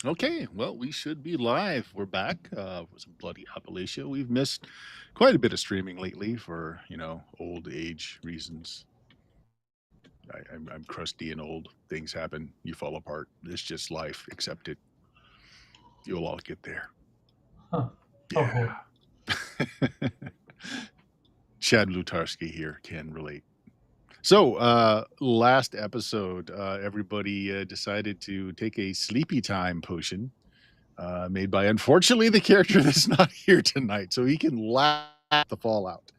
Okay, well, we should be live. We're back with some bloody Appalachia. We've missed quite a bit of streaming lately for, old age reasons. I'm crusty and old. Things happen. You fall apart. It's just life. Accept it. You'll all get there. Huh. Oh Yeah. boy. Chad Lutarski here can relate. So, last episode, everybody decided to take a sleepy time potion made by, unfortunately, the character that's not here tonight, so he can laugh at the fallout.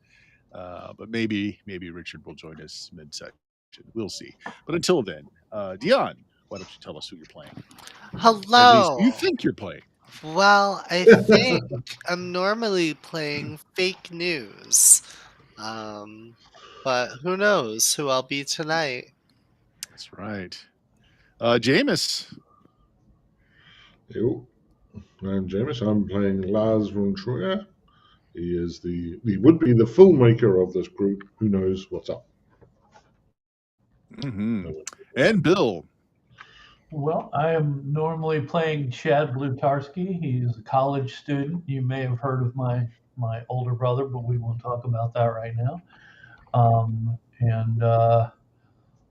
But maybe Richard will join us mid-section. We'll see. But until then, Dion, why don't you tell us who you're playing? At least you Hello. think you're playing. Well, I think I'm normally playing fake news. Um, but who knows who I'll be tonight? That's right. Jameis. Yo, I'm James. I'm playing Lars von Trier. He would be the filmmaker of this group. Who knows what's up? Hmm. And Bill. Well, I am normally playing Chad Blutarski. He's a college student. You may have heard of my older brother, but we won't talk about that right now. And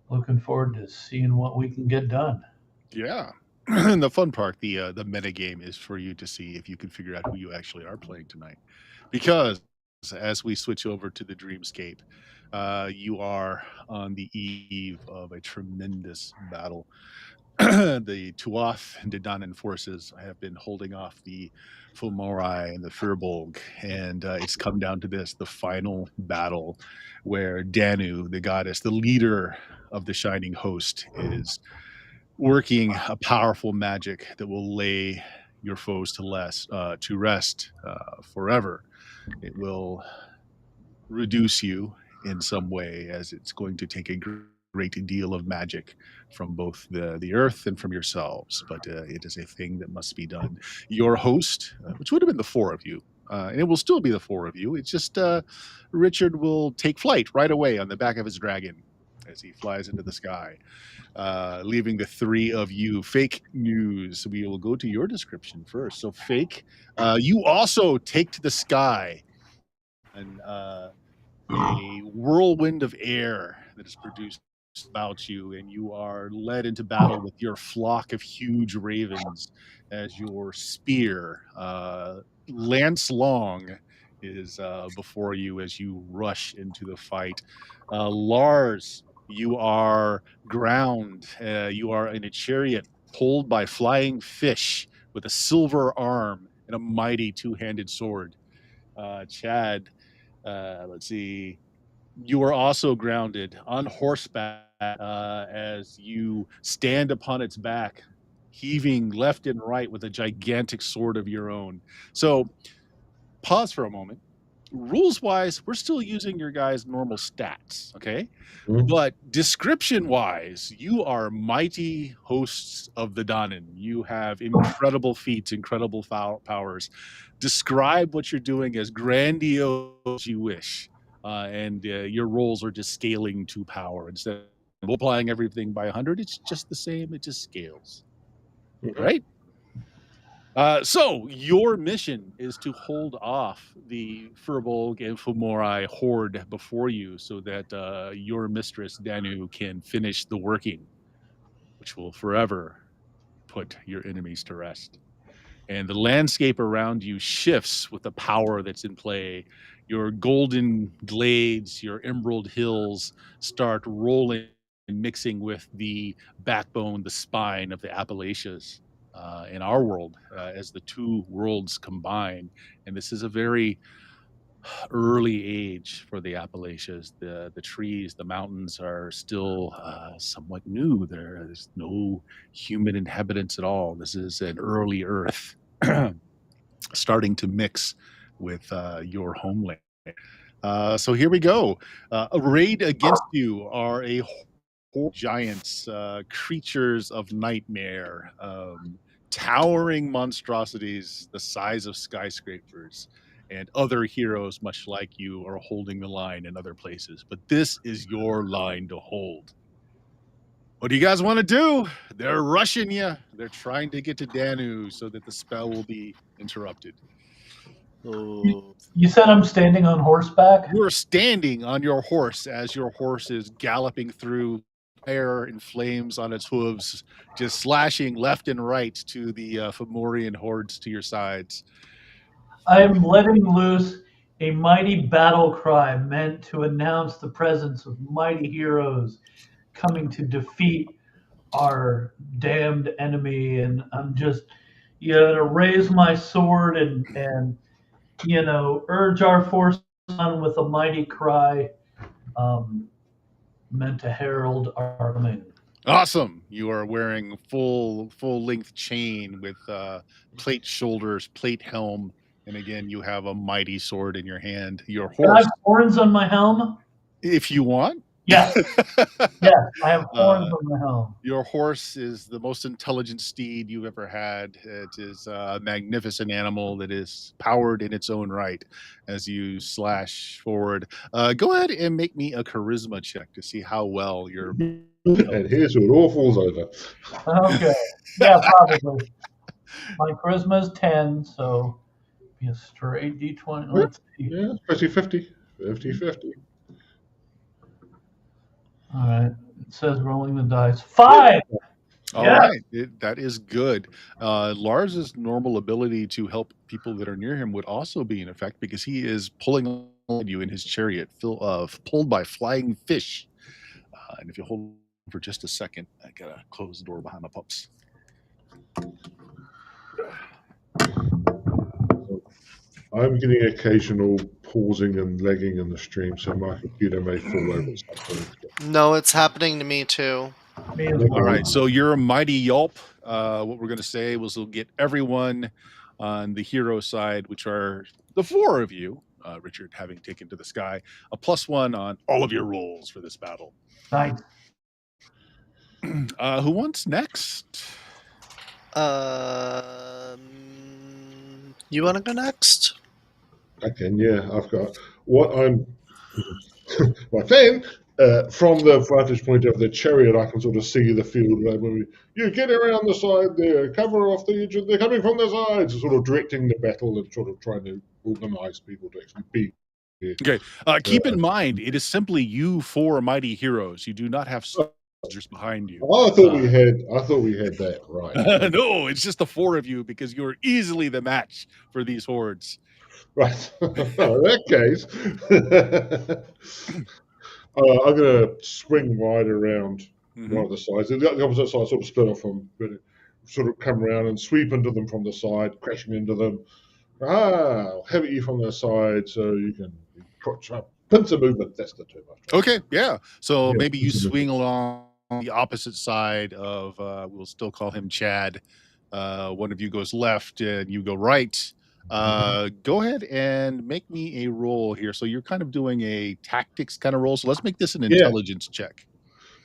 looking forward to seeing what we can get done. Yeah. And the fun part, the meta game is for you to see if you can figure out who you actually are playing tonight. Because as we switch over to the dreamscape, you are on the eve of a tremendous battle. The Tuath and Dedanan forces have been holding off the Fomori and the Firbolg, and it's come down to this, the final battle, where Danu, the goddess, the leader of the Shining Host, is working a powerful magic that will lay your foes to rest forever. It will reduce you in some way, as it's going to take a great deal of magic from both the earth and from yourselves. But it is a thing that must be done. Your host, which would have been the four of you, and it will still be the four of you. It's just Richard will take flight right away on the back of his dragon as he flies into the sky, leaving the three of you. Fake news. We will go to your description first. So, fake, you also take to the sky and a whirlwind of air that is produced about you, and you are led into battle with your flock of huge ravens as your spear, lance long, is before you as you rush into the fight. Lars, you are ground. You are in a chariot pulled by flying fish with a silver arm and a mighty two-handed sword. Chad, let's see. You are also grounded on horseback as you stand upon its back, heaving left and right with a gigantic sword of your own. So, pause for a moment. Rules wise, we're still using your guys' normal stats, okay? But description wise, you are mighty hosts of the Danen. You have incredible feats, incredible powers. Describe what you're doing as grandiose as you wish. And your roles are just scaling to power. Instead of multiplying everything by 100, it's just the same. It just scales. Right? So your mission is to hold off the Firbolg and Fomori horde before you so that your mistress, Danu, can finish the working, which will forever put your enemies to rest. And the landscape around you shifts with the power that's in play. Your golden glades, your emerald hills start rolling and mixing with the backbone, the spine of the Appalachias in our world as the two worlds combine. And this is a very early age for the Appalachias. The trees, the mountains are still somewhat new. There's no human inhabitants at all. This is an early Earth starting to mix with your homeland. So here we go. Arrayed against you are a giants, creatures of nightmare, towering monstrosities the size of skyscrapers, and other heroes, much like you, are holding the line in other places. But this is your line to hold. What do you guys want to do? They're rushing you. They're trying to get to Danu so that the spell will be interrupted. Oh, You said I'm standing on horseback? You're standing on your horse as your horse is galloping through fire and flames on its hooves, just slashing left and right to the Fomorian hordes to your sides. I'm letting loose a mighty battle cry meant to announce the presence of mighty heroes coming to defeat our damned enemy. And I'm just, to raise my sword and urge our forces on with a mighty cry, meant to herald our coming. Awesome. You are wearing full length chain with plate shoulders, plate helm, and again you have a mighty sword in your hand. Your Can I horse, have horns on my helm? if you want. Yes, yes, I have horns on my helm. Your horse is the most intelligent steed you've ever had. It is a magnificent animal that is powered in its own right as you slash forward. Go ahead and make me a charisma check to see how well you're. And here's where it all falls over. Okay, yeah, probably. My charisma is 10, so be a straight d20. Let's see. Yeah, 50-50. 50-50. All right, it says rolling the dice. 5. All Yeah. right, that is good. Lars's normal ability to help people that are near him would also be in effect because he is pulling on you in his chariot, pulled by flying fish. And if you hold for just a second, I gotta close the door behind my pups. I'm getting occasional pausing and lagging in the stream, so my computer may fall over at some point. no, it's happening to me too. Me as All All well. right, so you're a mighty yelp. What we're going to say was we'll get everyone on the hero side, which are the 4 of you, Richard having taken to the sky, a +1 on all of your rolls for this battle. Nice. Who wants next? You want to go next? I can, yeah. I've got what I'm. Right then, from the vantage point of the chariot, I can sort of see the field where you get around the side there, cover off the edge, they're coming from the sides, sort of directing the battle and sort of trying to organize people to actually be. Okay, keep in mind, it is simply you 4 mighty heroes. You do not have soldiers behind you. Oh, I thought we had that right. No, it's just the 4 of you because you're easily the match for these hordes. Right. In that case, I'm going to swing wide around one of the sides. The opposite side sort of split off from, sort of come around and sweep into them from the side, crashing into them. I'll have you from the side so you can pincer movement. That's the term. Okay, yeah. So Yeah, maybe you pincer swing along the opposite side of, we'll still call him Chad. One of you goes left and you go right. Go ahead and make me a roll here. So you're kind of doing a tactics kind of roll. So let's make this an intelligence check.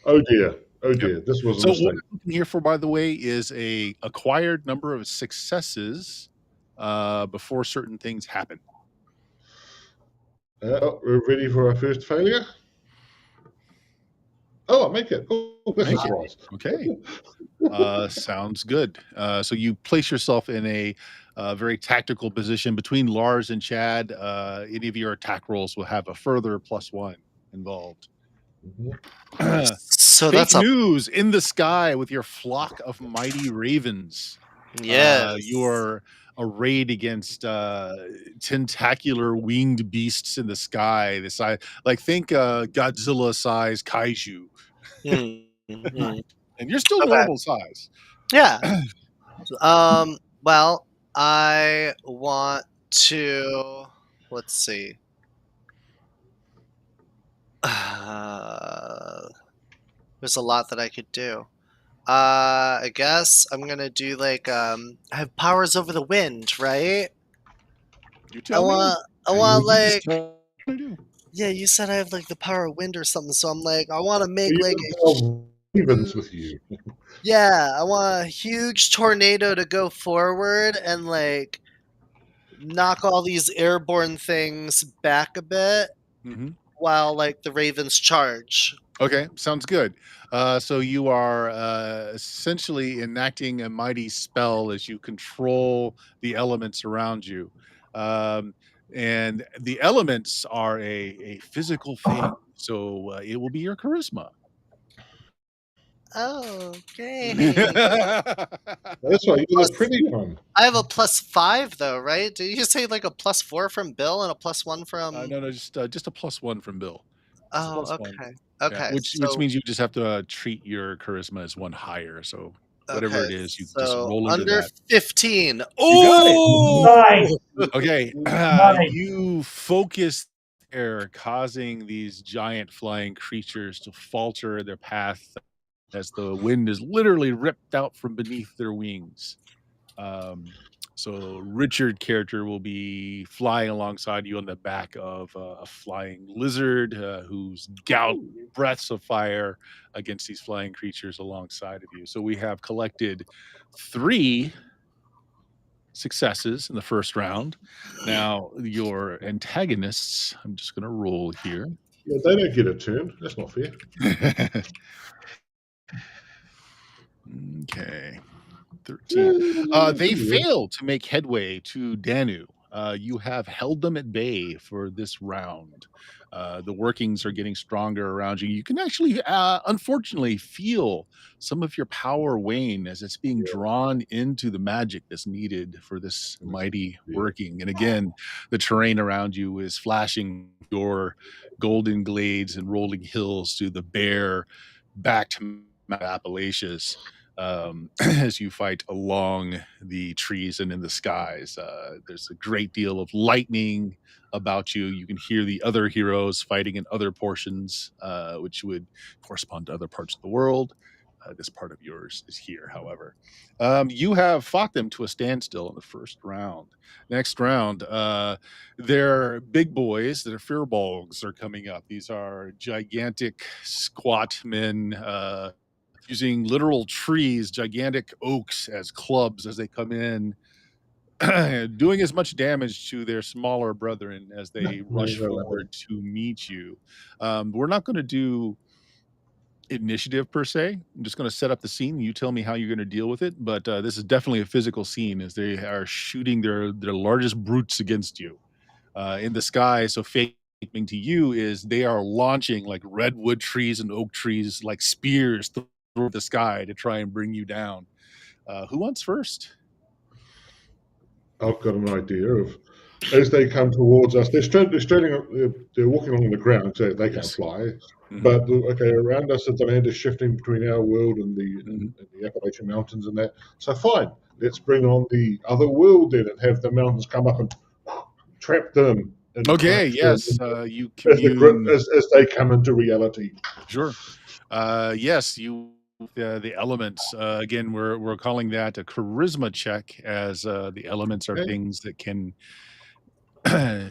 Oh dear. This was a So mistake. what I'm looking here for, by the way, is a acquired number of successes before certain things happen. We're ready for our first failure. Oh, I'll make it. Oh, that's a Make it. surprise. Okay. Sounds good. So you place yourself in a very tactical position between Lars and Chad. Any of your attack rolls will have a further +1 involved. So Fake that's a news in the sky with your flock of mighty ravens. yes. You are arrayed against tentacular winged beasts in the sky. The size, like think Godzilla-sized kaiju, Mhm. and you're still Okay. normal size. Yeah. Well, I want to. Let's see. There's a lot that I could do. I guess I'm gonna do like I have powers over the wind, right? You I tell me. want You just like tell me what to do. yeah. You said I have like the power of wind or something, so I'm like I want to make You like can have ravens with you. yeah. I want a huge tornado to go forward and like knock all these airborne things back a bit Mhm. while like the ravens charge. Okay, sounds good. So you are essentially enacting a mighty spell as you control the elements around you. Um, and the elements are a physical thing. So it will be your charisma. Oh, great. That's right. You're the Plus, pretty one. I have a +5 though, right? Did you say like a +4 from Bill and a +1 from? No, no, just a +1 from Bill. Just a Oh, +1. okay. Yeah, Okay. which So means you just have to treat your charisma as one higher. So whatever okay. it is, you just So roll into under that. 15. You got it. Nice, Oh. Okay, nice. you focus there, causing these giant flying creatures to falter their path as the wind is literally ripped out from beneath their wings. Um, so Richard character will be flying alongside you on the back of a flying lizard who's gout breaths of fire against these flying creatures alongside of you. So we have collected 3 successes in the first round. Now, your antagonists, I'm just going to roll here. Yeah, they don't get a turn. That's not fair. Okay. 13. They Yeah. fail to make headway to Danu. You have held them at bay for this round. The workings are getting stronger around you. You can actually, unfortunately, feel some of your power wane as it's being drawn into the magic that's needed for this mighty Yeah. working. And again, the terrain around you is flashing your golden glades and rolling hills to the bare, backed Mount Appalachias as you fight along the trees and in the skies. There's a great deal of lightning about you. You can hear the other heroes fighting in other portions, which would correspond to other parts of the world. This part of yours is here, however. You have fought them to a standstill in the first round. Next round, they're big boys that are firbolgs are coming up. These are gigantic, squat men using literal trees, gigantic oaks as clubs as they come in, doing as much damage to their smaller brethren as they rush forward to meet you. We're not going to do initiative per se. I'm just going to set up the scene. You tell me how you're going to deal with it. But this is definitely a physical scene as they are shooting their largest brutes against you in the sky. So fake to you is they are launching like redwood trees and oak trees like spears through the sky to try and bring you down. Who wants first? I've got an idea of as they come towards us. They're walking along the ground, so they can't Yes. fly. Mhm. But okay, around us, the land is shifting between our world and Mhm. the Appalachian Mountains and that. So fine, let's bring on the other world then and have the mountains come up and trap them and Okay, crush them yes, you commune. as they come into reality. Sure. Yes, you the elements. Again, we're calling that a charisma check, as the elements are Okay. things that can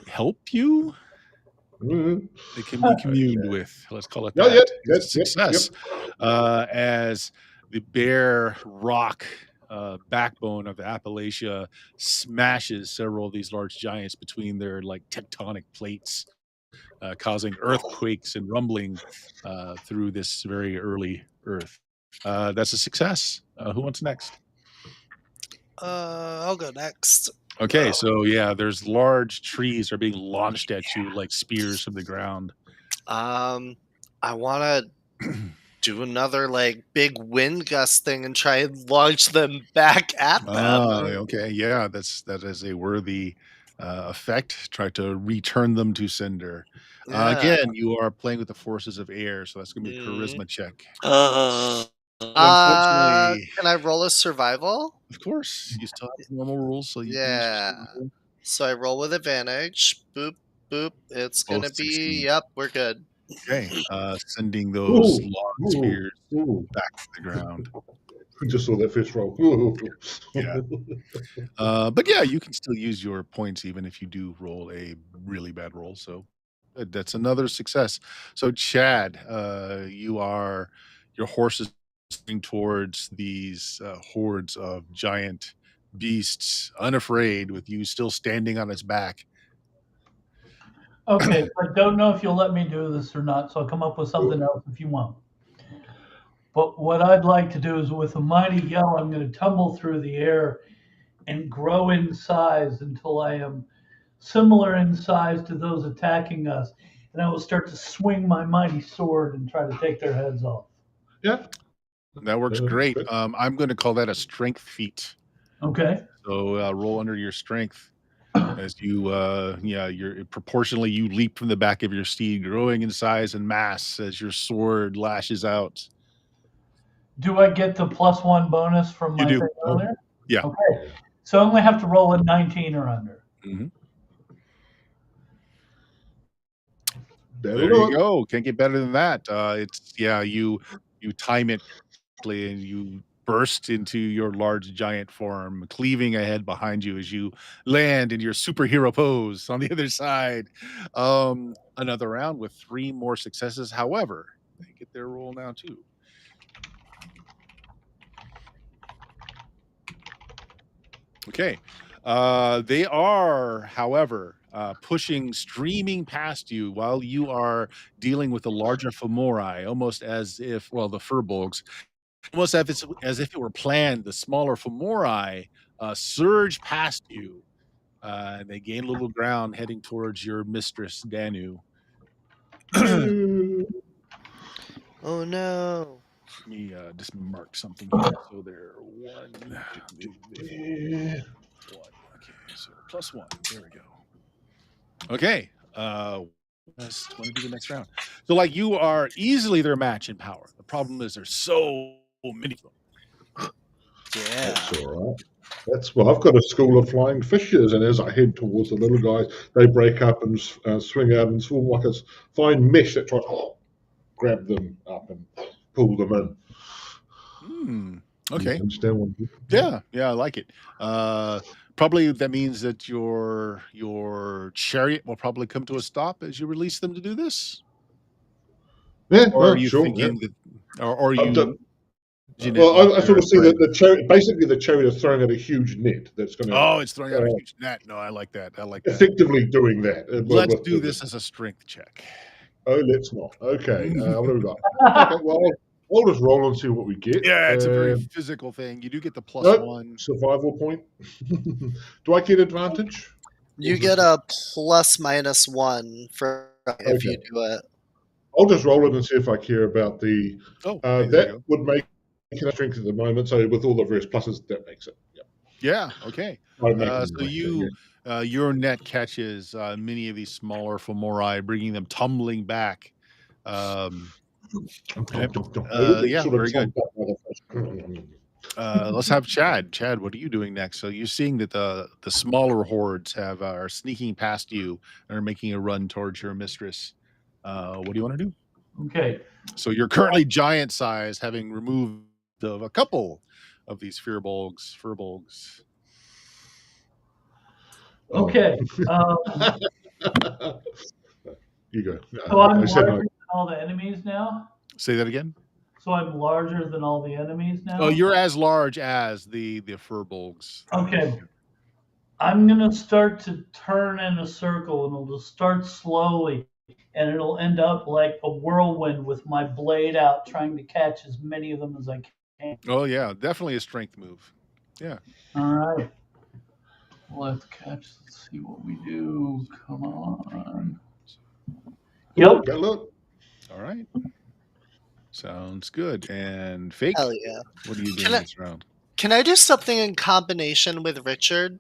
help you. Mhm. They can be communed with. Let's call it Yeah, yep, that. It's yep, a yep, yep. success. As the bare rock backbone of Appalachia smashes several of these large giants between their like tectonic plates, causing earthquakes and rumbling through this very early Earth. That's a success. Who wants next? I'll go next. Okay, so yeah, there's large trees are being launched at you like spears from the ground. I want to do another like big wind gust thing and try and launch them back at them. Okay, yeah, that is a worthy effect. Try to return them to sender. Yeah. Again, you are playing with the forces of air, so that's going to be a Mhm. charisma check. Uh, Unfortunately, can I roll a survival? of course, you still have normal rules, so you can use your Yeah. survival. So I roll with advantage. Boop, boop. It's gonna Both be, succeed. yep, we're good. Okay, sending those Ooh, long ooh, spears ooh. back to the ground. We just saw that first roll. Ooh. Yeah. But yeah, you can still use your points even if you do roll a really bad roll. So that's another success. So Chad, your horse is moving towards these hordes of giant beasts, unafraid, with you still standing on its back. Okay, I don't know if you'll let me do this or not, so I'll come up with something else if you want. But what I'd like to do is with a mighty yell, I'm going to tumble through the air and grow in size until I am similar in size to those attacking us. And I will start to swing my mighty sword and try to take their heads off. Yeah. That works great. Good. I'm going to call that a strength feat. Okay. So roll under your strength as you, you're proportionally you leap from the back of your steed, growing in size and mass as your sword lashes out. Do I get the +1 bonus from You my do. thing earlier? Yeah. Okay. So I only have to roll a 19 or under. Mhm. That'll There do you it. go. Can't get better than that. You time it perfectly and you burst into your large giant form, cleaving ahead behind you as you land in your superhero pose on the other side. Another round with 3 more successes. However, they get their roll now too. Okay. They are, however, pushing, streaming past you while you are dealing with the larger femori, almost as if, well, the furbolgs, almost as if it were planned. The smaller femori surge past you. And they gain a little ground heading towards your mistress, Danu. Let Oh no. me just mark something here. So they're one. One. Okay, so +1. There we go. Okay. Let's want to do the next round. So, like, you are easily their match in power. The problem is there's so many of them. Yeah. That's all right. I've got a school of flying fishes, and as I head towards the little guys, they break up and swing out and swarm like a fine mesh that tries to grab them up and pull them in. Hmm. You Okay. understand what Yeah, I like it. Probably that means that your chariot will probably come to a stop as you release them to do this. Yeah, Or are no, you sure. Yeah. thinking that, or are I've you done, imagine it like well, I sort they're of see that trying? the chariot, basically the chariot is throwing out a huge net that's going to Oh, it's throwing out a huge net. No, I like that. I like that. effectively doing that. Let's do this as a strength check. Oh, let's not. Okay, what have we got? Okay, well, I'll just roll and see what we get. Yeah, it's a very physical thing. You do get the Nope, +1. survival point. Do I get advantage? You get a +/-1 for if you Okay. do it. I'll just roll it and see if I care about the. Oh, okay, there you That go. would make it a strength at the moment. So with all the various pluses, that makes it. Yeah. Yeah, okay. I'd make it So like that, yeah. your net catches many of these smaller femori, bringing them tumbling back. Um, okay. Yeah, Sort of very good. chomped up by the first. Let's have Chad. Chad, what are you doing next? So you're seeing that the smaller hordes are sneaking past you and are making a run towards your mistress. What do you want to do? Okay. So you're currently giant size, having removed of a couple of these furbolgs. Okay. You go. So I'm I said larger no. than all the enemies now. Say that again. So I'm larger than all the enemies now. Oh, you're as large as the furbolgs. Okay. I'm gonna start to turn in a circle, and it'll just start slowly, and it'll end up like a whirlwind with my blade out, trying to catch as many of them as I can. Oh yeah, definitely a strength move. Yeah. All right. Let's catch. Let's see what we do. Come on. Yep. Good look. All right. Sounds good. And Fake, Hell yeah. what are you doing Can I- this round? Can I do something in combination with Richard?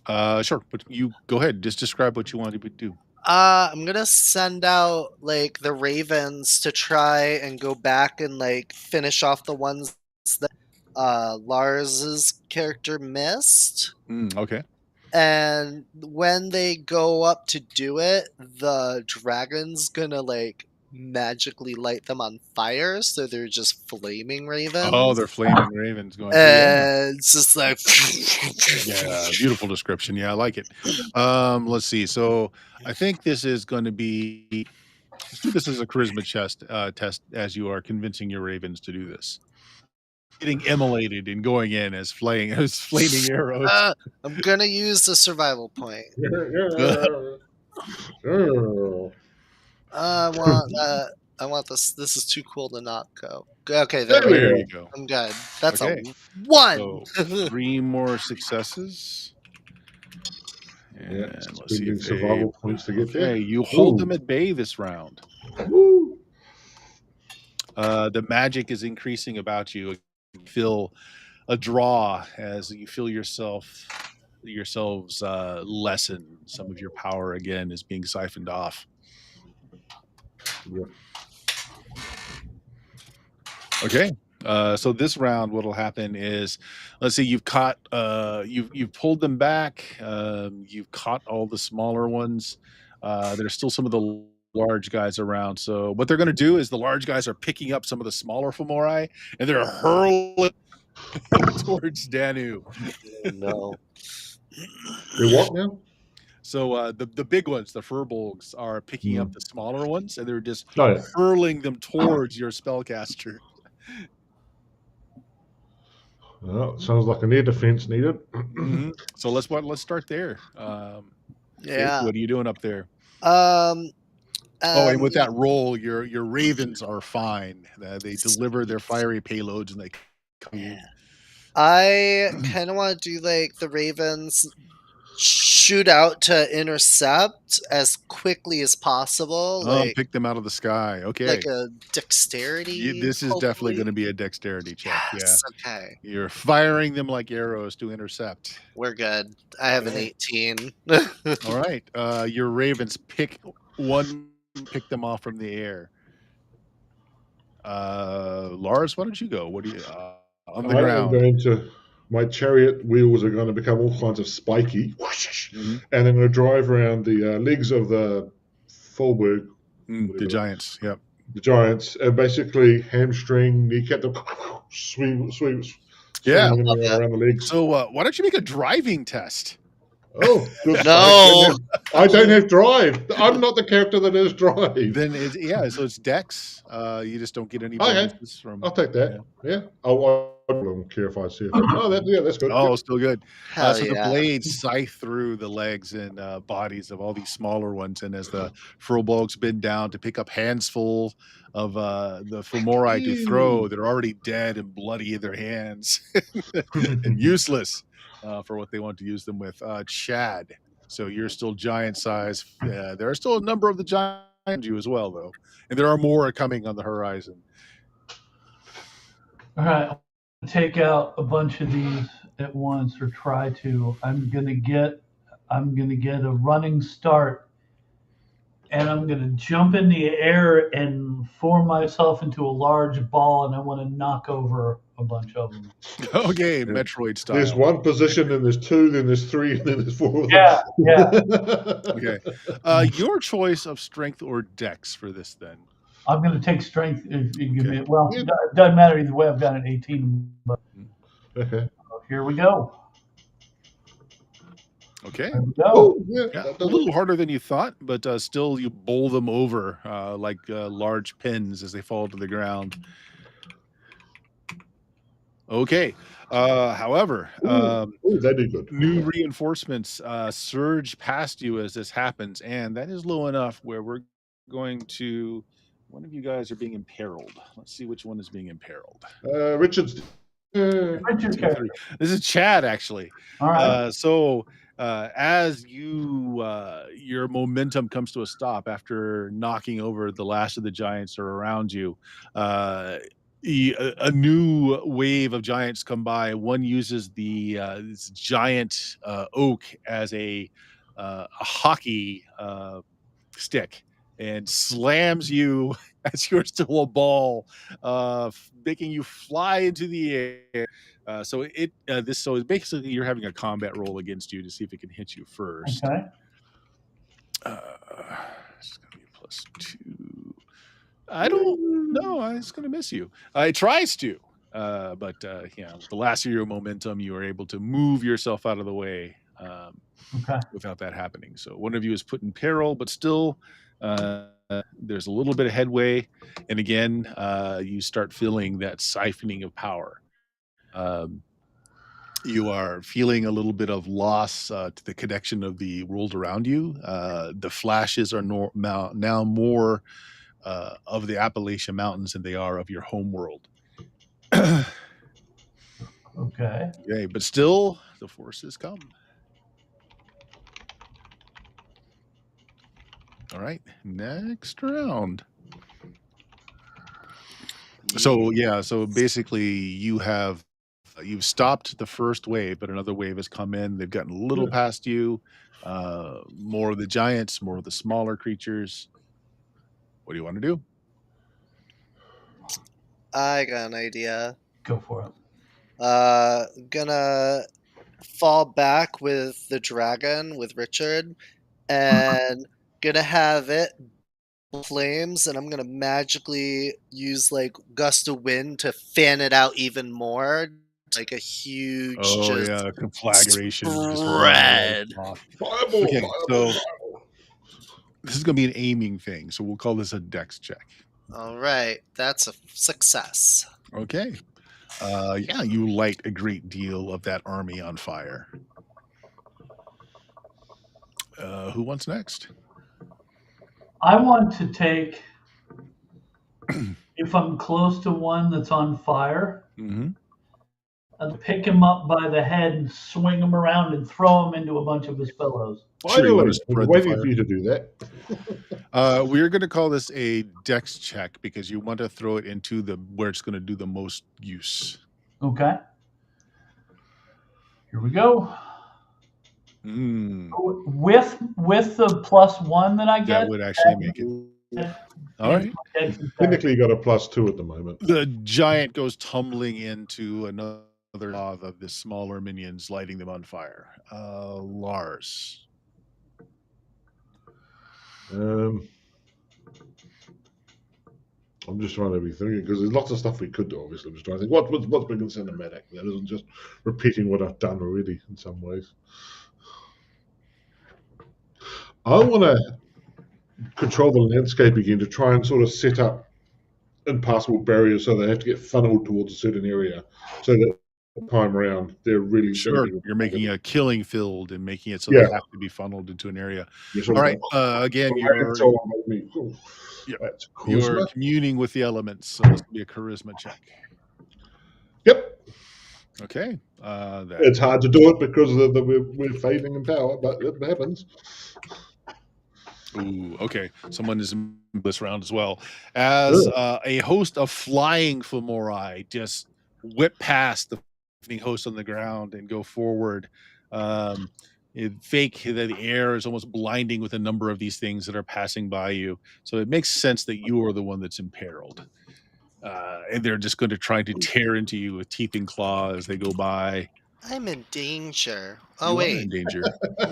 Sure. But you go ahead. Just describe what you want to do. I'm gonna send out like the ravens to try and go back and like finish off the ones that Lars's character missed. Okay. And when they go up to do it, the dragon's gonna like magically light them on fire, so they're just flaming ravens. Oh, they're flaming ravens going through. Yeah. And it's just like Yeah, beautiful description. Yeah, I like it. Let's see. So I think this is going to be. Let's do this as a charisma test as you are convincing your ravens to do this. Getting immolated and going in as flaming arrows. I'm gonna use the survival point. Oh. I want this. This is too cool to not go. Okay, There there we we go. There go. you go. I'm good. That's Okay. a 1. So 3 more successes. Yeah, And let's see spending if they. survival points to get there. Okay, you hold them Ooh. at bay this round. Woo. The magic is increasing about you. You feel a draw as you feel yourselves lessen. Some of your power again is being siphoned off. Yeah. Okay. So this round, what'll happen is, let's see, you've pulled them back. You've caught all the smaller ones. There's still some of the large guys around. So what they're going to do is the large guys are picking up some of the smaller femori and they're hurling towards Danu. Oh, no. They what now? So the big ones, the furbolgs, are picking up Mm. the smaller ones and they're just Oh, yeah. hurling them towards your spellcaster. Well, sounds like an air defense needed. Mhm. So let's start there. Faith, Yeah. what are you doing up there? Um. Oh, and with Yeah. that roll, your ravens are fine. They deliver their fiery payloads and they come you. I kind of want to do like the Ravens shoot out to intercept as quickly as possible, Pick them out of the sky. Okay. like a dexterity. This is definitely going to hopefully. be a dexterity check. Yeah. Yes. Okay. You're firing them like arrows to intercept. We're good. I have an Okay. 18. All right. Your ravens pick them off from the air. Lars, why don't you go? What do you on the I am ground? going to. My chariot wheels are going to become all kinds of spiky, Mhm. and I'm going to drive around the legs of the Fulberg, The giants. Yep. the giants, and basically hamstring, kneecap them, swing Yeah. them Love it. around the legs. So why don't you make a driving test? Oh, good. No. I don't have drive. I'm not the character that has drive. Then so it's Dex. You just don't get any Okay. bonuses from. I'll take that. Yeah. I don't care if I see it. Oh, that's good. Oh, still good. Hell So the yeah. blades scythe through the legs and bodies of all these smaller ones, and as the furbolgs bend down to pick up handsful of the femori to throw, they're already dead and bloody in their hands and useless for what they want to use them with. Chad. So you're still giant size. There are still a number of the giant you as well, though, and there are more coming on the horizon. All right, take out a bunch of these at once, or try to. I'm gonna get a running start, and I'm gonna jump in the air and form myself into a large ball, and I want to knock over a bunch of them. Okay, Metroid style. There's one position, then there's two, then there's three, and then there's four. Yeah. Okay. Your choice of strength or dex for this then. I'm gonna take strength. If you give me, Okay. well, it doesn't matter either way. I've got an 18, but Okay. here we go. Okay. Here we go. Oh, yeah. Yeah, a little harder than you thought, but still you bowl them over like large pins as they fall to the ground. Okay. However, they do good. new reinforcements surge past you as this happens, and that is low enough where we're going to. One of you guys are being imperiled. Let's see which one is being imperiled. Richard's. Richard character. This is Chad, actually. All right. As your momentum comes to a stop after knocking over the last of the giants are around you, a new wave of giants come by. One uses this giant oak as a hockey stick and slams you as you're still a ball, making you fly into the air. So basically you're having a combat roll against you to see if it can hit you first. Okay. It's gonna be +2. I don't know. It's gonna miss you. It tries to, but the last of your momentum, you are able to move yourself out of the way without that happening. So one of you is put in peril, but still. There's a little bit of headway, and again, you start feeling that siphoning of power. You are feeling a little bit of loss to the connection of the world around you. The flashes are now more of the Appalachian Mountains than they are of your home world. Okay. Okay, but still, the forces come. All right, next round. So yeah, so basically you've stopped the first wave, but another wave has come in. They've gotten a little Yeah. past you. More of the giants, more of the smaller creatures. What do you want to do? I got an idea. Go for it. Gonna fall back with the dragon with Richard, and gonna have it flames, and I'm gonna magically use like gust of wind to fan it out even more, like a huge Oh just yeah, conflagration just spread. off. Fireball, Okay, fireball, so fireball. this is gonna be an aiming thing, so we'll call this a dex check. All right, that's a success. Okay. Yeah, you light a great deal of that army on fire. Who wants next? I want to take, if I'm close to one that's on fire, Mm-hmm. I'd pick him up by the head and swing him around and throw him into a bunch of his pillows. Sure, you want Finally, to I was spread the waiting fire. for you to do that. We're going to call this a dex check because you want to throw it into the where it's going to do the most use. Okay. Here we go. Mm, With the +1 that I that get, would actually make it. All right. Technically, got a +2 at the moment. The giant goes tumbling into another mob of the smaller minions, lighting them on fire. Lars. I'm just trying to be thinking because there's lots of stuff we could do. Obviously, I'm just trying to think what's big and cinematic that isn't just repeating what I've done already in some ways. I want to control the landscape again to try and sort of set up impassable barriers so they have to get funneled towards a certain area, so that time around they're really going to Sure, be. you're making a killing field and making it so Yeah. they have to be funneled into an area. You sort All of right. go, Again, so on, maybe. Yep. That's you're charisma. communing with the elements, so this will be a charisma check. Yep. Okay. It's hard to do it because we're fading in power, but it happens. Ooh, okay. Someone is in this round as well. As a host of flying femori just whip past the host on the ground and go forward. Fake that the air is almost blinding with a number of these things that are passing by you. So it makes sense that you are the one that's imperiled. And they're just going to try to tear into you with teeth and claw as they go by. I'm in danger. Oh You are wait, in danger.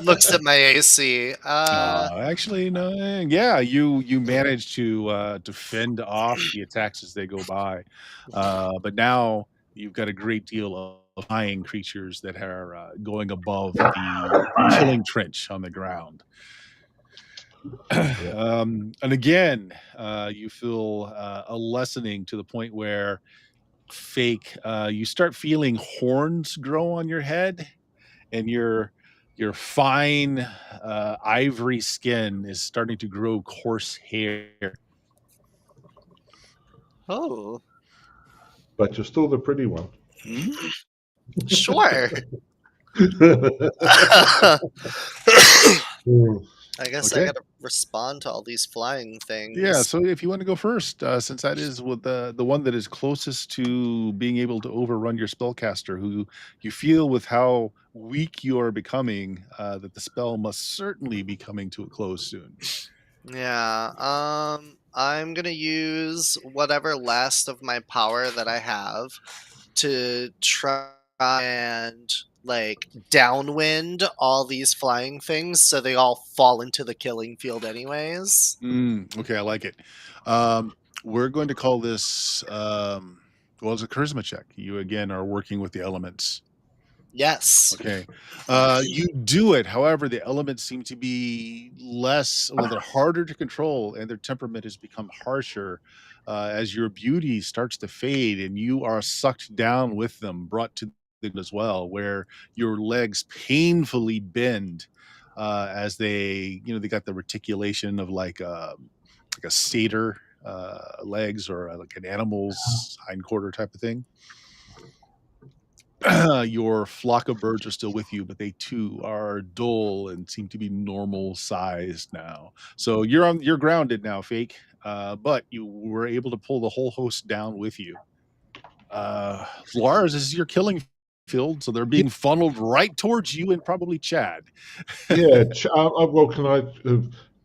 looks at my AC. Actually, no. Yeah, you manage to fend off the attacks as they go by, but now you've got a great deal of flying creatures that are going above the killing trench on the ground. And again, you feel a lessening to the point where you start feeling horns grow on your head, and your fine ivory skin is starting to grow coarse hair. Oh, But you're still the pretty one. sure. Hmm. I guess I Okay. gotta respond to all these flying things. Yeah, so if you want to go first, since that is with the one that is closest to being able to overrun your spellcaster, who you feel with how weak you are becoming, that the spell must certainly be coming to a close soon. Yeah, I'm gonna use whatever last of my power that I have to try and like downwind all these flying things so they all fall into the killing field anyways. Okay, I like it. We're going to call this well, it's a charisma check. You again are working with the elements. Yes. Okay. You do it. However, the elements seem to be they're harder to control, and their temperament has become harsher as your beauty starts to fade and you are sucked down with them, brought to as well, where your legs painfully bend as they got the reticulation of like a satyr legs or like an animal's hindquarter type of thing. Your flock of birds are still with you, but they too are dull and seem to be normal sized now. So you're grounded now, Fake. But you were able to pull the whole host down with you. Lars, this is your killing field, so they're Yeah, being funneled right towards you and probably Chad. yeah. Well, can I,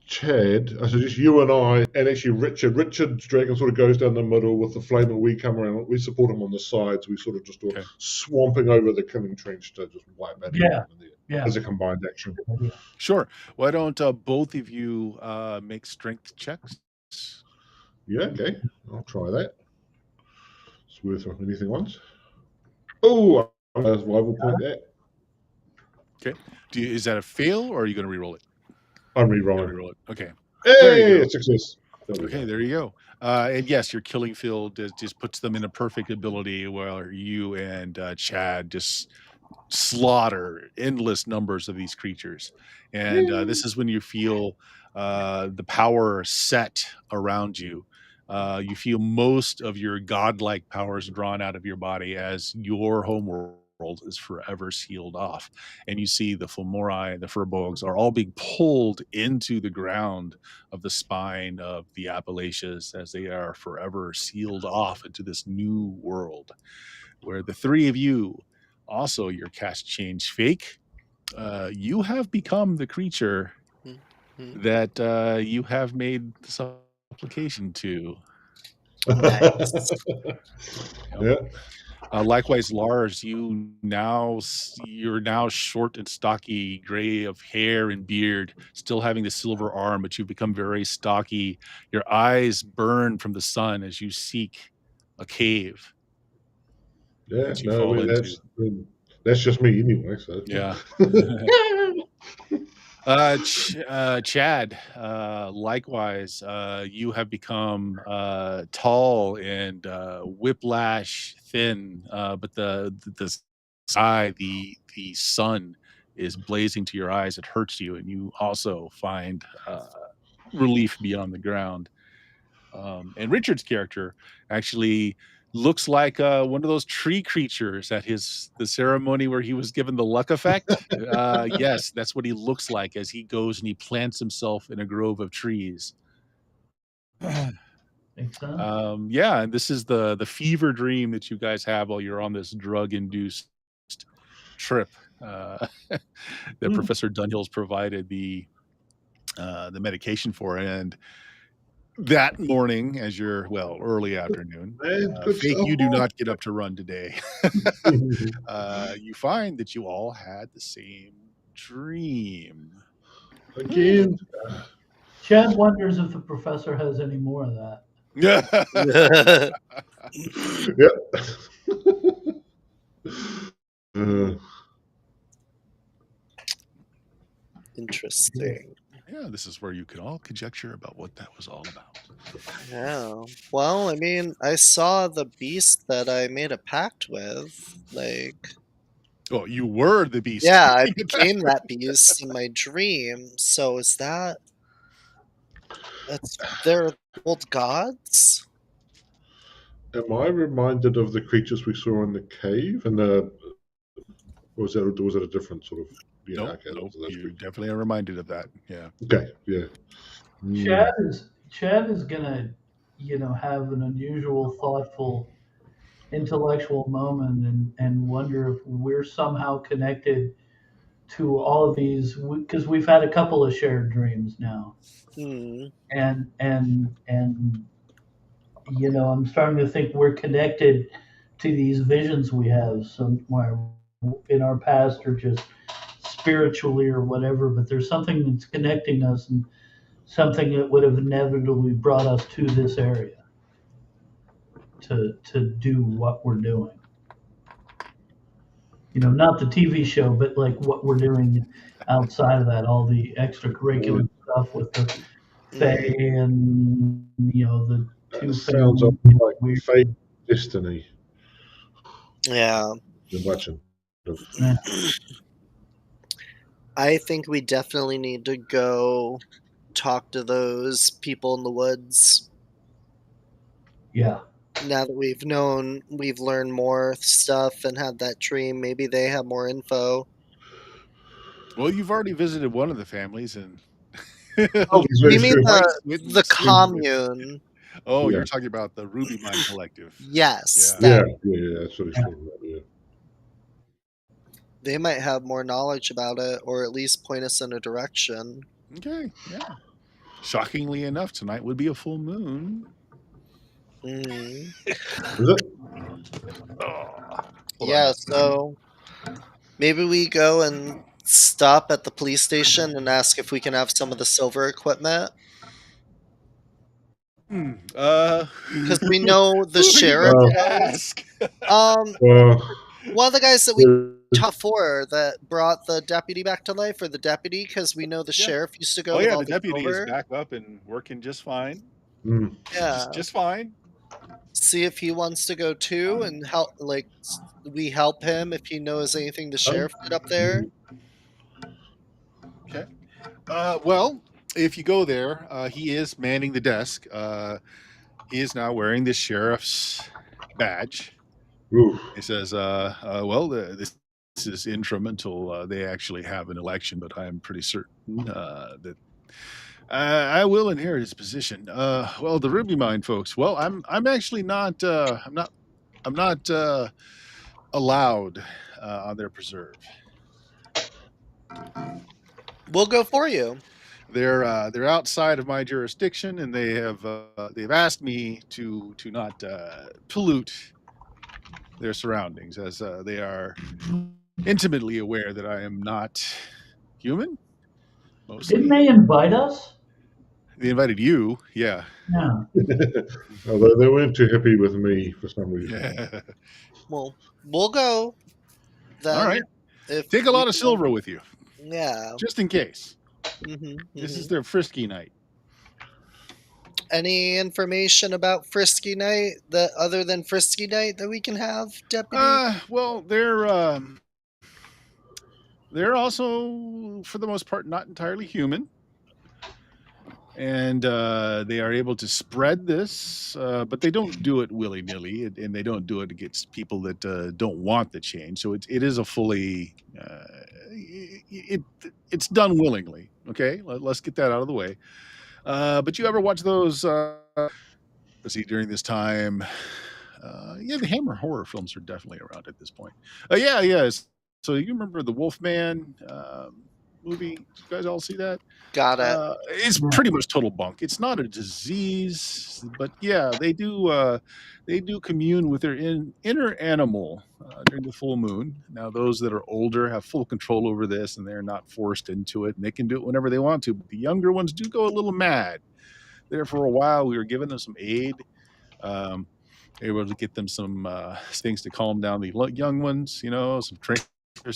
Chad? I suggest you and I, and actually Richard. Richard's dragon sort of goes down the middle with the flame, and we come around. We support him on the sides. We sort of just do Okay. swamping over the killing trench to just wipe that Yeah. out Yeah. as a combined action. Sure. Why don't both of you make strength checks? Yeah, okay. I'll try that. It's worth anything once. Oh, survival point there. Okay. Is that a fail, or are you going to re-roll it? I'm You're gonna re-rolling. re-roll it. Okay. There you Hey, go. success. There we Okay, go. there you go. And yes, your killing field just puts them in a perfect ability where you and Chad just slaughter endless numbers of these creatures. And this is when you feel the power set around you. You feel most of your godlike powers drawn out of your body as your homeworld is forever sealed off. And you see the Fulmori and the Furbolgs are all being pulled into the ground of the spine of the Appalachias as they are forever sealed off into this new world where the three of you, also your cast change Fake, you have become the creature that you have made the supplication to. Nice. Yeah. Likewise, Lars, you're now short and stocky, gray of hair and beard, still having the silver arm, but you've become very stocky. Your eyes burn from the sun as you seek a cave Yeah. that you No, fall into. that's just me anyway. So Yeah. Chad, likewise, you have become tall and whiplash thin, but the sky, the sun is blazing to your eyes. It hurts you, and you also find relief beyond the ground. And Richard's character actually looks like one of those tree creatures at the ceremony where he was given the luck effect. Yes, that's what he looks like as he goes and he plants himself in a grove of trees. Makes sense. Yeah, and this is the fever dream that you guys have while you're on this drug-induced trip that Professor Dunhill's provided the medication for. And that morning, as you're early afternoon, Man, good Fake, stuff. you do not get up to run today. You find that you all had the same dream. Again. Chad wonders if the professor has any more of that. Yeah. Interesting. Yeah, this is where you can all conjecture about what that was all about. Yeah. Well, I mean, I saw the beast that I made a pact with. Oh, you were the beast. Yeah, I became that beast in my dream. So they're old gods? Am I reminded of the creatures we saw in the cave? And was it a different sort of? Yeah, Nope, okay. nope. Those You creatures. definitely are reminded of that. Yeah. Okay, yeah. Chad is gonna, have an unusual, thoughtful, intellectual moment and wonder if we're somehow connected to all of these because we've had a couple of shared dreams now, Hmm. and I'm starting to think we're connected to these visions we have somewhere in our past or just spiritually or whatever. But there's something that's connecting us and something that would have inevitably brought us to this area to do what we're doing. Not the TV show, but like what we're doing outside of that, all the extracurricular stuff with the Fae and the two Sounds families. like Weird. fate destiny. Yeah. the merchant. I think we definitely need to go talk to those people in the woods. Yeah. Now that we've learned more stuff and had that dream, maybe they have more info. Well, you've already visited one of the families and Oh, he's very You mean true. the commune? Oh, Yeah. you're talking about the Ruby Mine Collective. Yes, Yeah. Yeah, that's what he's talking about. Yeah. they might have more knowledge about it, or at least point us in a direction. Okay, yeah. Shockingly enough, tonight would be a full moon. Mm. Is it? Hold Yeah, on. so maybe we go and stop at the police station and ask if we can have some of the silver equipment. Because we know the who are you sheriff going to knows. ask? One of the guys that we uh, talked for that brought the deputy back to life, or the deputy, because we know the Yeah. sheriff used to go Oh with yeah, all the the deputy is silver. back up and working just fine. mm. Yeah, Just fine. see if he wants to go too, and help. Like we help him if he knows anything the sheriff did up there. Okay. Well, if you go there, he is manning the desk. He is now wearing the sheriff's badge. Oof. He says, "Well, this is interim until they actually have an election, but I am pretty certain that I will inherit his position." Well, the Ruby Mine folks. Well, I'm actually not. I'm not allowed on their preserve. We'll go for you. They're outside of my jurisdiction, and they've asked me to not pollute their surroundings, as they are intimately aware that I am not human. Didn't Mostly, they invite us? they invited you. Yeah. Yeah. Although they weren't too happy with me for some reason. Yeah. Well, we'll go All then. right. If Take a we lot of can- silver with you, Yeah. just in case. hmm This is their frisky night. Any information about Frisky Night that other than Frisky Night that we can have, Deputy? Well, they're also, for the most part, not entirely human. And they are able to spread this, but they don't do it willy-nilly, and they don't do it against people that don't want the change. So it is a fully it's done willingly. Okay, let's get that out of the way. But you ever watch those? Let's see, during this time, yeah, the Hammer horror films are definitely around at this point. Yeah, yes. So you remember the Wolfman movie? Did you guys all see that? Got it. It's Yeah. pretty much total bunk. It's not a disease, but yeah, they do commune with their inner animal during the full moon. Now, those that are older have full control over this, and they're not forced into it, and they can do it whenever they want to. But the younger ones do go a little mad. There for a while, we were giving them some aid. Um, able to get them some things to calm down the young ones, some trinkets,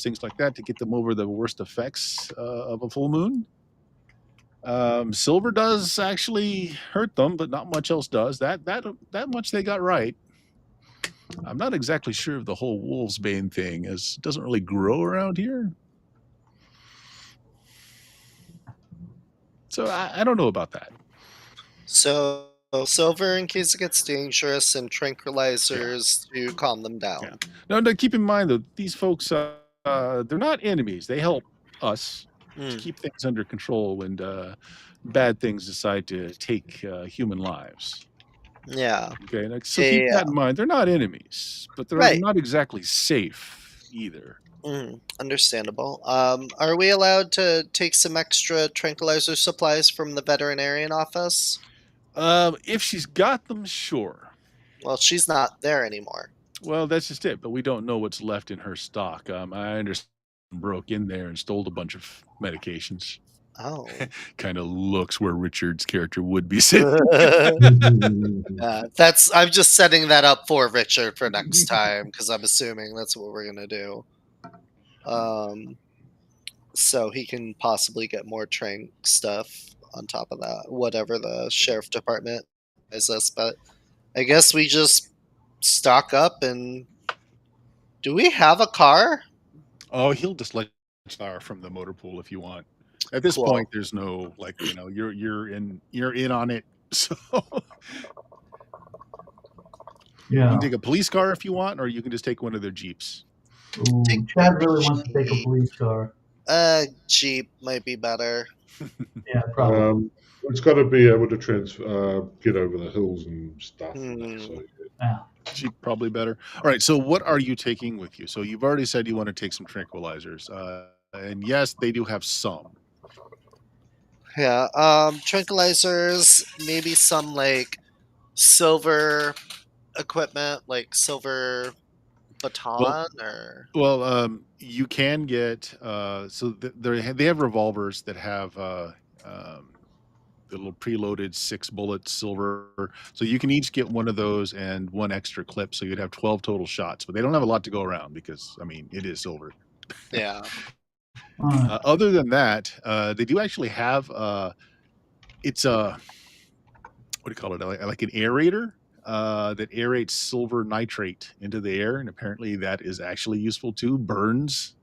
things like that to get them over the worst effects of a full moon. Silver does actually hurt them, but not much else does. That much they got right. I'm not exactly sure of the whole wolfsbane thing, as it doesn't really grow around here. So I don't know about that. So silver in case it gets dangerous, and tranquilizers to calm them down. Yeah. No, keep in mind though, these folks, they're not enemies. They help us to keep things under control when bad things decide to take human lives. Yeah. Okay, so keep that in mind. They're not enemies, but they're Right. not exactly safe either. Understandable. Are we allowed to take some extra tranquilizer supplies from the veterinarian office? If she's got them, sure. Well, she's not there anymore. Well, that's just it. But we don't know what's left in her stock. I understand broke in there and stole a bunch of medications. Oh. Kind of looks where Richard's character would be sitting. I'm just setting that up for Richard for next time, because I'm assuming that's what we're gonna do. So he can possibly get more trank stuff on top of that, whatever the sheriff department is us. But I guess we just stock up and Do we have a car? Oh, he'll just let you borrow from the motor pool if you want. At this Cool. point, there's no you're in on it. So you Yeah. can take a police car if you want, or you can just take one of their Jeeps. Ooh, Take Chad the really wants to take a Jeep. police car. Jeep might be better. Yeah, probably. It's got to be able to get over the hills and stuff. Hmm. So Yeah. Jeep probably better. All right. So what are you taking with you? So you've already said you want to take some tranquilizers, and yes, they do have some. Yeah. Tranquilizers, maybe some like silver equipment, like silver baton or. Well, you can get they have revolvers that have the little preloaded 6-bullet silver. So you can each get one of those and one extra clip, so you'd have 12 total shots. But they don't have a lot to go around because I mean it is silver. Yeah. All right. Other than that, they do actually have it's a what do you call it? Like an aerator that aerates silver nitrate into the air, and apparently that is actually useful too. Burns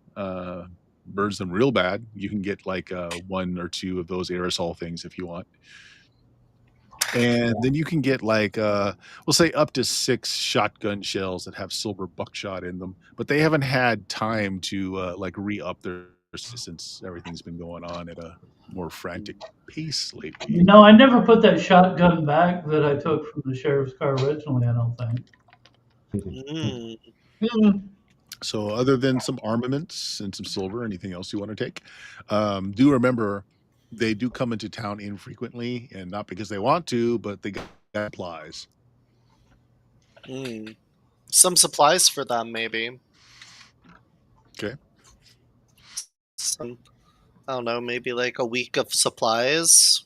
them real bad. You can get like one or two of those aerosol things if you want. And then you can get like we'll say up to 6 shotgun shells that have silver buckshot in them, but they haven't had time to like re-up their since everything's been going on at a more frantic pace lately. You know, I never put that shotgun back that I took from the sheriff's car originally, I don't think. Mm. So other than some armaments and some silver, anything else you want to take? Do remember they do come into town infrequently, and not because they want to, but they got supplies. Mm. Some supplies for them, maybe. Okay. Some, I don't know, maybe like a week of supplies.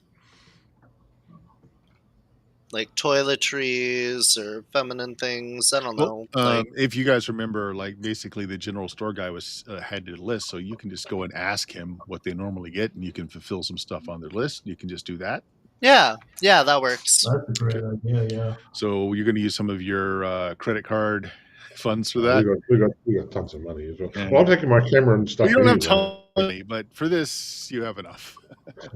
Like toiletries or feminine things. I don't know. Well, if you guys remember, like basically the general store guy was had a list, so you can just go and ask him what they normally get, and you can fulfill some stuff on their list. You can just do that. yeah, that works. That's a great idea, yeah. So you're going to use some of your credit card funds for we that. got tons of money as well. And- Well, I'm taking my camera and stuff. Well, you don't have anyway. tons of money, but for this, you have enough.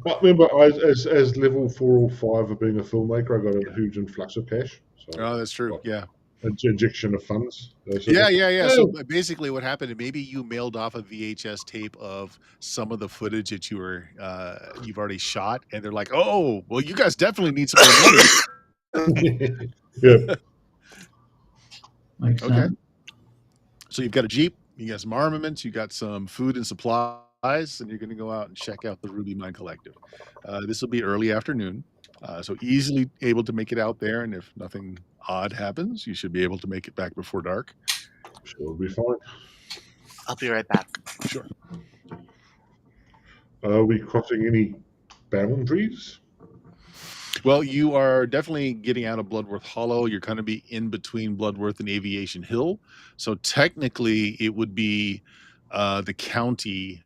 But remember, as level 4 or 5 of being a filmmaker, I got a huge influx of cash. So Oh, that's true. Yeah. an injection of funds. Yeah. So basically, what happened? Maybe you mailed off a VHS tape of some of the footage that you've already shot, and they're like, "Oh, well, you guys definitely need some more money." Yeah. Makes Okay. sense. So you've got a Jeep, you got some armaments, you got some food and supplies, and you're going to go out and check out the Ruby Mine Collective. This will be early afternoon, so easily able to make it out there. And if nothing odd happens, you should be able to make it back before dark. Sure, it'll be fine. I'll be right back. Sure. Are we crossing any boundaries? Well, you are definitely getting out of Bloodworth Hollow. You're going to be in between Bloodworth and Aviation Hill. So technically, it would be the county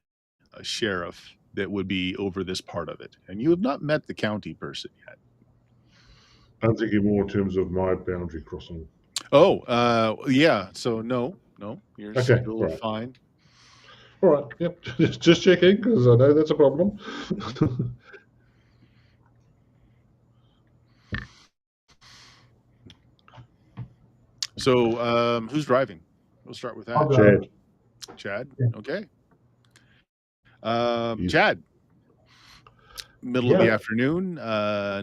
sheriff that would be over this part of it. And you have not met the county person yet. I'm thinking more in terms of my boundary crossing. Oh, yeah. So no, you're Okay, still right. fine. All right. Yep. Just checking because I know that's a problem. So who's driving? We'll start with I'll that. drive. Chad. Yeah. Okay. Yes. Chad. Middle of the Yeah. afternoon.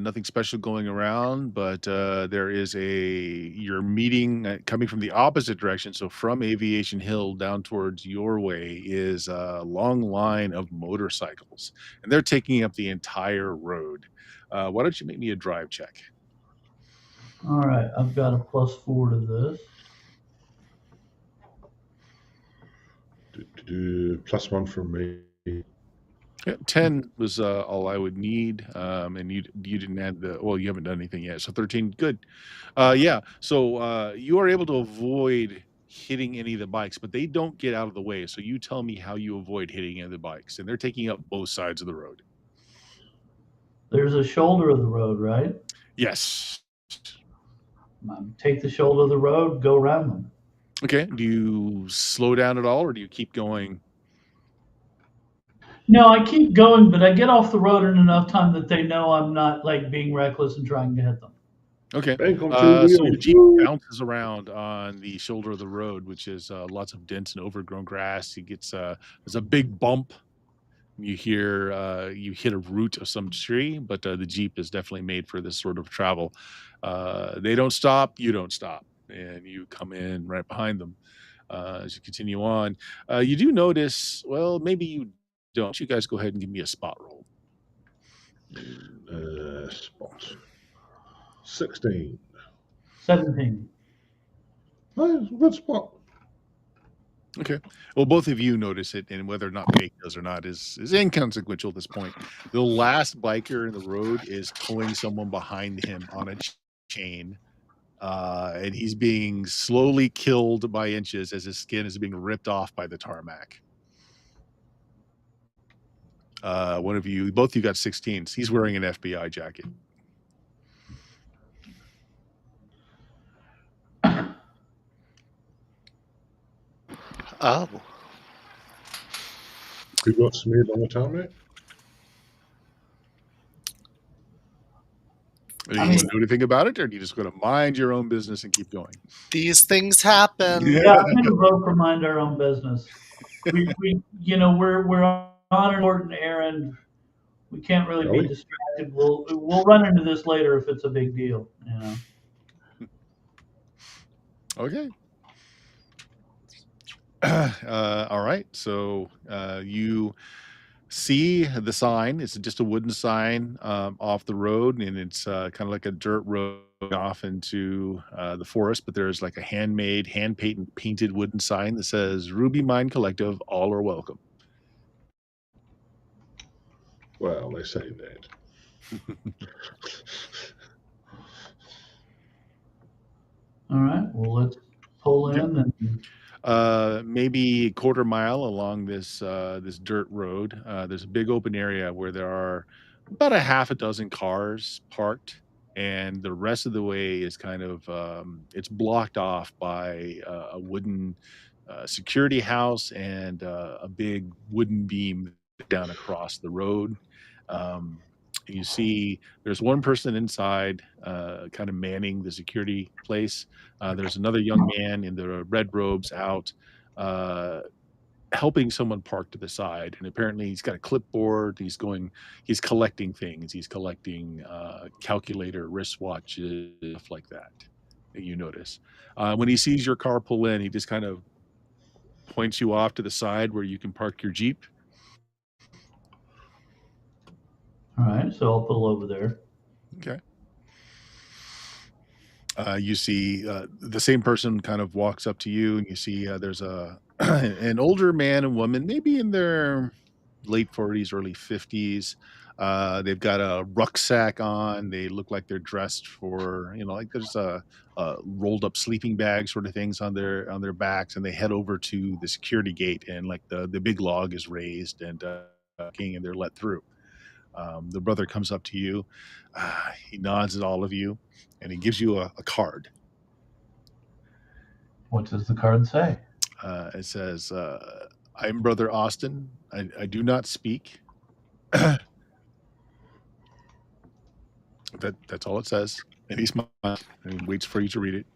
Nothing special going around, but there is you're meeting coming from the opposite direction. So from Aviation Hill down towards your way is a long line of motorcycles, and they're taking up the entire road. Why don't you make me a drive check? All right, I've got a +4 to this. +1 from me. Yeah, 10 was all I would need, and you didn't add you haven't done anything yet, so 13, good. Yeah, so you are able to avoid hitting any of the bikes, but they don't get out of the way. So you tell me how you avoid hitting any of the bikes, and they're taking up both sides of the road. There's a shoulder of the road, right? Yes. Take the shoulder of the road, go around them. Okay. Do you slow down at all, or do you keep going? No, I keep going, but I get off the road in enough time that they know I'm not like being reckless and trying to hit them. Okay. Bank on two So your wheels. Jeep Woo! bounces around on the shoulder of the road, which is lots of dense and overgrown grass. It gets there's a big bump. You hear you hit a root of some tree, but the Jeep is definitely made for this sort of travel. They don't stop, you don't stop, and you come in right behind them as you continue on. You do notice, well, maybe you don't. You guys go ahead and give me a spot roll. Spot. 16. 17. Oh, it's a good spot. Okay. Well, both of you notice it, and whether or not Fake does or not is inconsequential at this point. The last biker in the road is towing someone behind him on a chain, and he's being slowly killed by inches as his skin is being ripped off by the tarmac. One of you, both of you got 16s. He's wearing an FBI jacket. Oh. Who got smeared on the tarmac? Do you want to do anything about it, or are you just going to mind your own business and keep going? These things happen. Yeah, I'm going to vote for mind our own business. We're on an important errand. We can't really Are be we? distracted. We'll run into this later if it's a big deal. You know. Okay. All right. So you see the sign. It's just a wooden sign off the road, and it's kind of like a dirt road off into the forest. But there's like a handmade, painted wooden sign that says "Ruby Mine Collective. All are welcome." Well, they say that. All right. Well, let's pull in and Maybe a quarter mile along this dirt road. There's a big open area where there are about a half a dozen cars parked, and the rest of the way is kind of it's blocked off by a wooden security house and a big wooden beam down across the road. Um, you see, there's one person inside, kind of manning the security place. There's another young man in the red robes out, uh, helping someone park to the side, and apparently he's got a clipboard. He's collecting things. He's collecting calculator, wristwatches, stuff like that. That you notice when he sees your car pull in, he just kind of points you off to the side where you can park your Jeep. all right. So I'll pull over there. Okay. You see the same person kind of walks up to you, and you see there's a an older man and woman, maybe in their late 40s, early 50s. They've got a rucksack on. They look like they're dressed for, like there's a rolled up sleeping bag sort of things on their backs, and they head over to the security gate, and like the big log is raised and and they're let through. The brother comes up to you. He nods at all of you, and he gives you a card. What does the card say? It says, "I'm Brother Austin. I do not speak." That's all it says. And he smiles and he waits for you to read it.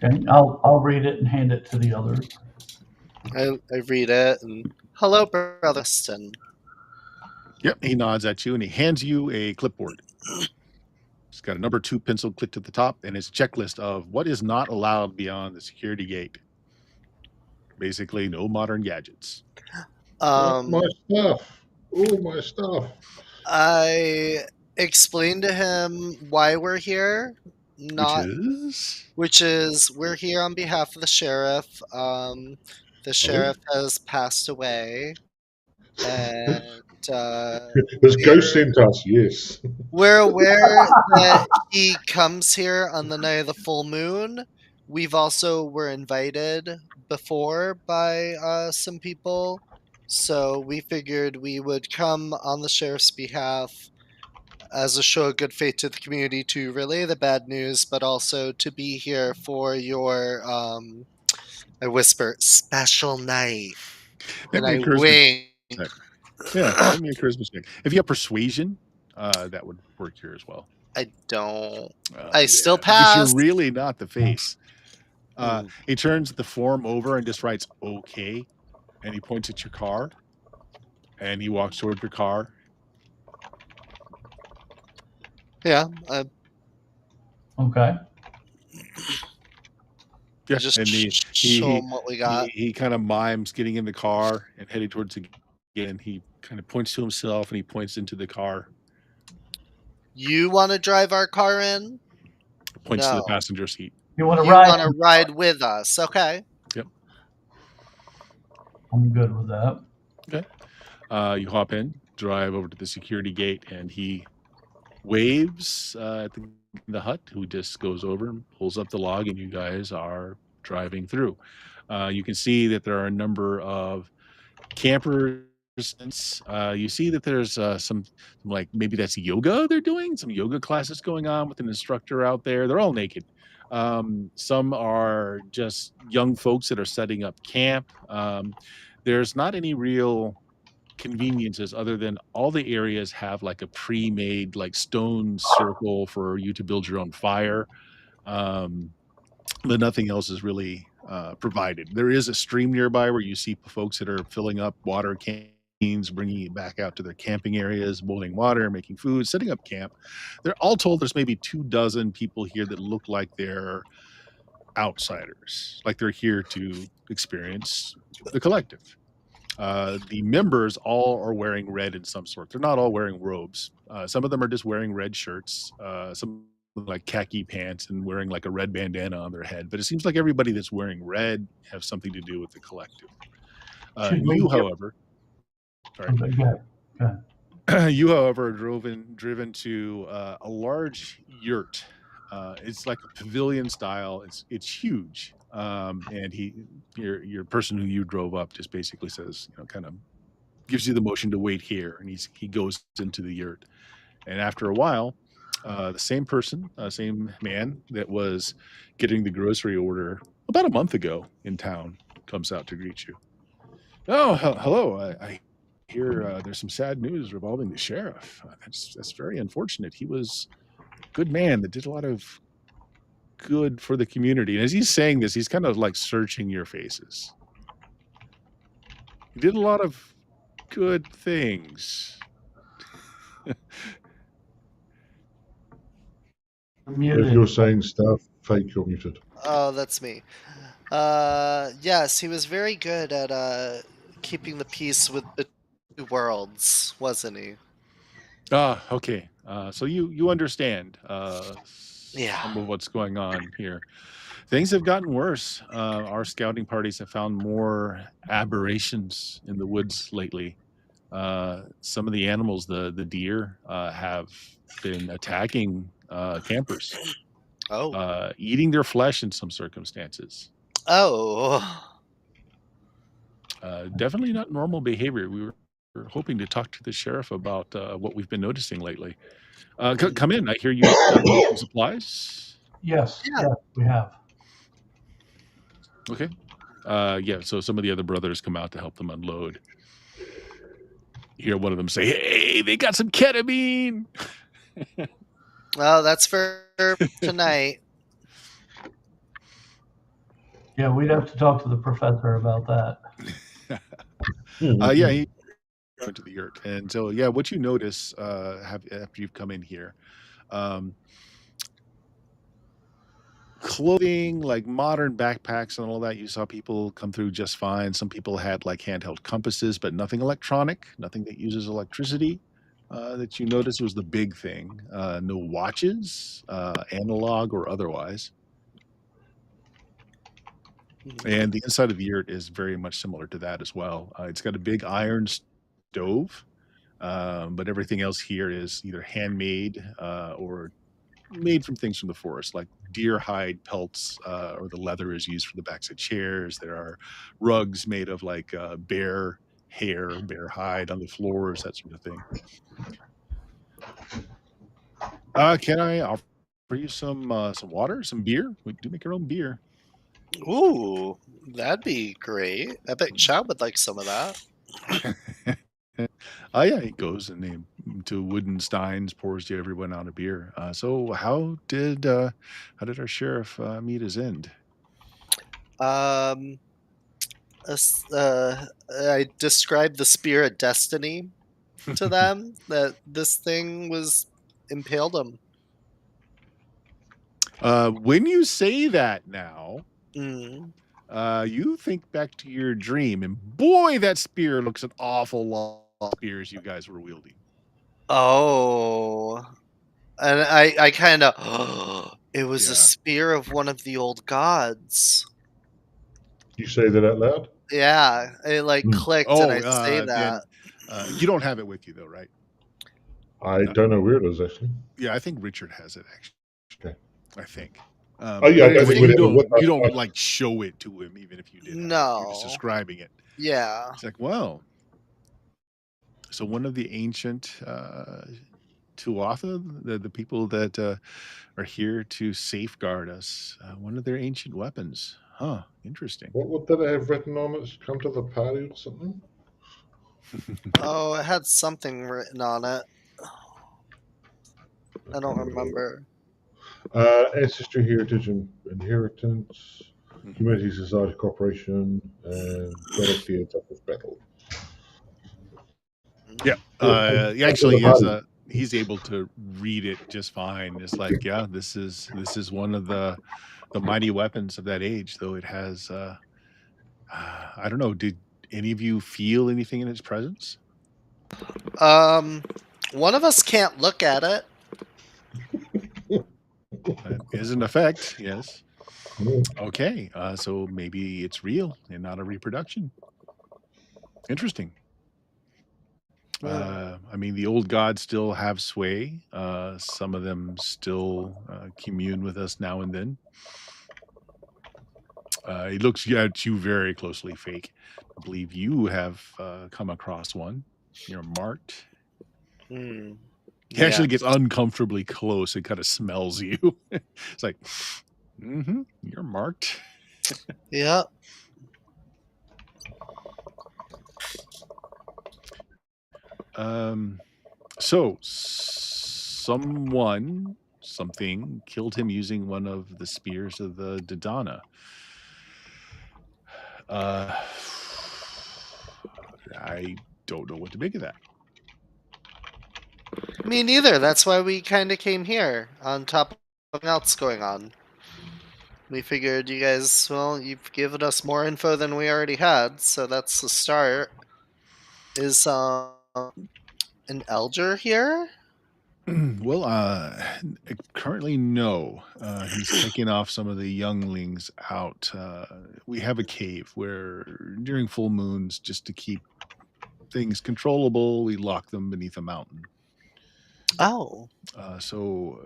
Okay. I'll read it and hand it to the others. I read it and hello, Brother Austin. Yep. He nods at you and he hands you a clipboard. It's got a number 2 pencil clicked at the top, and it's a checklist of what is not allowed beyond the security gate. Basically, no modern gadgets. My stuff. Oh, my stuff. I explained to him why we're here. Which is we're here on behalf of the sheriff. The sheriff has passed away, and There's ghosts sent us, yes. we're aware that he comes here on the night of the full moon. We've also were invited before by some people, so we figured we would come on the sheriff's behalf as a show of good faith to the community to relay the bad news, but also to be here for your, I whisper, special night. Make And me I a charisma wink. check. Yeah, make me a charisma check. If you have persuasion, that would work here as well. I don't. I still because you're pass. really not the face. Hmm. He turns the form over and just writes "okay," and he points at your car, and he walks toward your car. Yeah, Okay. Yeah, just and show them what we got. he kind of mimes getting in the car and heading towards the gate, and he kind of points to himself and he points into the car, You want to drive our car in? points to the No. passenger seat. You want to You ride? want to ride with us? Okay. Yep. I'm good with that. Okay. You hop in, drive over to the security gate, and he waves at the hut, who just goes over and pulls up the log, and you guys are driving through. You can see that there are a number of campers. You see that there's some like maybe that's yoga they're doing, some yoga classes going on with an instructor out there. They're all naked. Some are just young folks that are setting up camp. There's not any real conveniences other than all the areas have like a pre-made like stone circle for you to build your own fire. Um, but nothing else is really provided. There is a stream nearby where you see folks that are filling up water cans, bringing it back out to their camping areas, boiling water, making food, setting up camp. They're all told there's maybe 2 dozen people here that look like they're outsiders, like they're here to experience the collective. The members all are wearing red in some sort. They're not all wearing robes. Some of them are just wearing red shirts. Some like khaki pants and wearing like a red bandana on their head. But it seems like everybody that's wearing red has something to do with the collective. Should we You, give- however, sorry, Okay. you, however, are driven to a large yurt. It's like a pavilion style. It's huge. And your person who you drove up just basically says, kind of gives you the motion to wait here, and he goes into the yurt. And after a while, the same person, same man that was getting the grocery order about a month ago in town comes out to greet you. Oh, hello. I hear there's some sad news revolving the sheriff. That's very unfortunate. He was a good man that did a lot of good for the community. And as he's saying this, he's kind of like searching your faces. He did a lot of good things. If you're saying stuff, fake, you're muted. Oh, that's me. Yes, he was very good at keeping the peace with the two worlds, wasn't he? Okay. So you understand Yeah. some of what's going on here. Things have gotten worse. Our scouting parties have found more aberrations in the woods lately. Some of the animals, the deer, have been attacking campers, Oh. eating their flesh in some circumstances. Oh. Definitely not normal behavior. We were hoping to talk to the sheriff about what we've been noticing lately. Come in. I hear you got some supplies. Yes. Yeah. Yes, we have. Okay. Yeah. So some of the other brothers come out to help them unload. You hear one of them say, "Hey, they got some ketamine." Well, that's for tonight. Yeah, we'd have to talk to the professor about that. Yeah, he went to the yurt, and so yeah, what you notice after you've come in here, um, clothing like modern backpacks and all that. You saw people come through just fine. Some people had like handheld compasses, but nothing electronic, nothing that uses electricity. That you noticed was the big thing. No watches, analog or otherwise. And the inside of the yurt is very much similar to that as well. It's got a big iron stove, but everything else here is either handmade or made from things from the forest, like deer hide pelts, or the leather is used for the backs of chairs. There are rugs made of like bear hair, bear hide on the floors, that sort of thing. Can I offer you some water, some beer? We do make our own beer. Ooh, that'd be great. I bet Chow would like some of that. Yeah, he goes and to wooden steins, pours you everyone out a beer. So how did our sheriff meet his end? Um, I described the spear of destiny to them that this thing was impaled him. When you say that now, Mm. you think back to your dream, and boy, that spear looks an awful lot like spears you guys were wielding. Oh, and I kind of it was a Yeah. spear of one of the old gods. You say that out loud? Yeah, it like Hmm. clicked, and Oh, I say that. then you don't have it with you though, right? I don't know where it is actually. Yeah, I think Richard has it actually. Okay. I think. Oh yeah, I But don't anyway, think we'd ever with you us. don't like show it to him, even if you did have it. You're just No. describing it. Yeah. It's like, well, so one of the ancient Tuatha, the people that are here to safeguard us, one of their ancient weapons. Huh, interesting. What did I have written on it? Come to the party or something? Oh, it had something written on it. I don't remember. Ancestry, heritage, and inheritance. Mhm. Humanity, society, cooperation, and God appeared up with battle. Yeah, Yeah, he come to the actually is. party. He's able to read it just fine. It's like, yeah, this is one of the mighty weapons of that age. Though it has, I don't know. Did any of you feel anything in its presence? Um, one of us can't look at it. That is an effect. Yes. Yeah. Okay. So maybe it's real and not a reproduction. Interesting. I mean, the old gods still have sway. Some of them still commune with us now and then. He looks at you very closely, Fake. I believe you have come across one. You're marked. Hmm. He Yeah. actually gets uncomfortably close and kind of smells you. It's like, you're marked. Yeah. So something killed him using one of the spears of the Dodana. Uh, I don't know what to make of that. Me neither. That's why we kind of came here on top of everything else going on. We figured you guys, well, you've given us more info than we already had, so that's the start. Is an elder here? Well, currently no. He's taking off some of the younglings out. We have a cave where during full moons, just to keep things controllable, we lock them beneath a mountain. Oh, So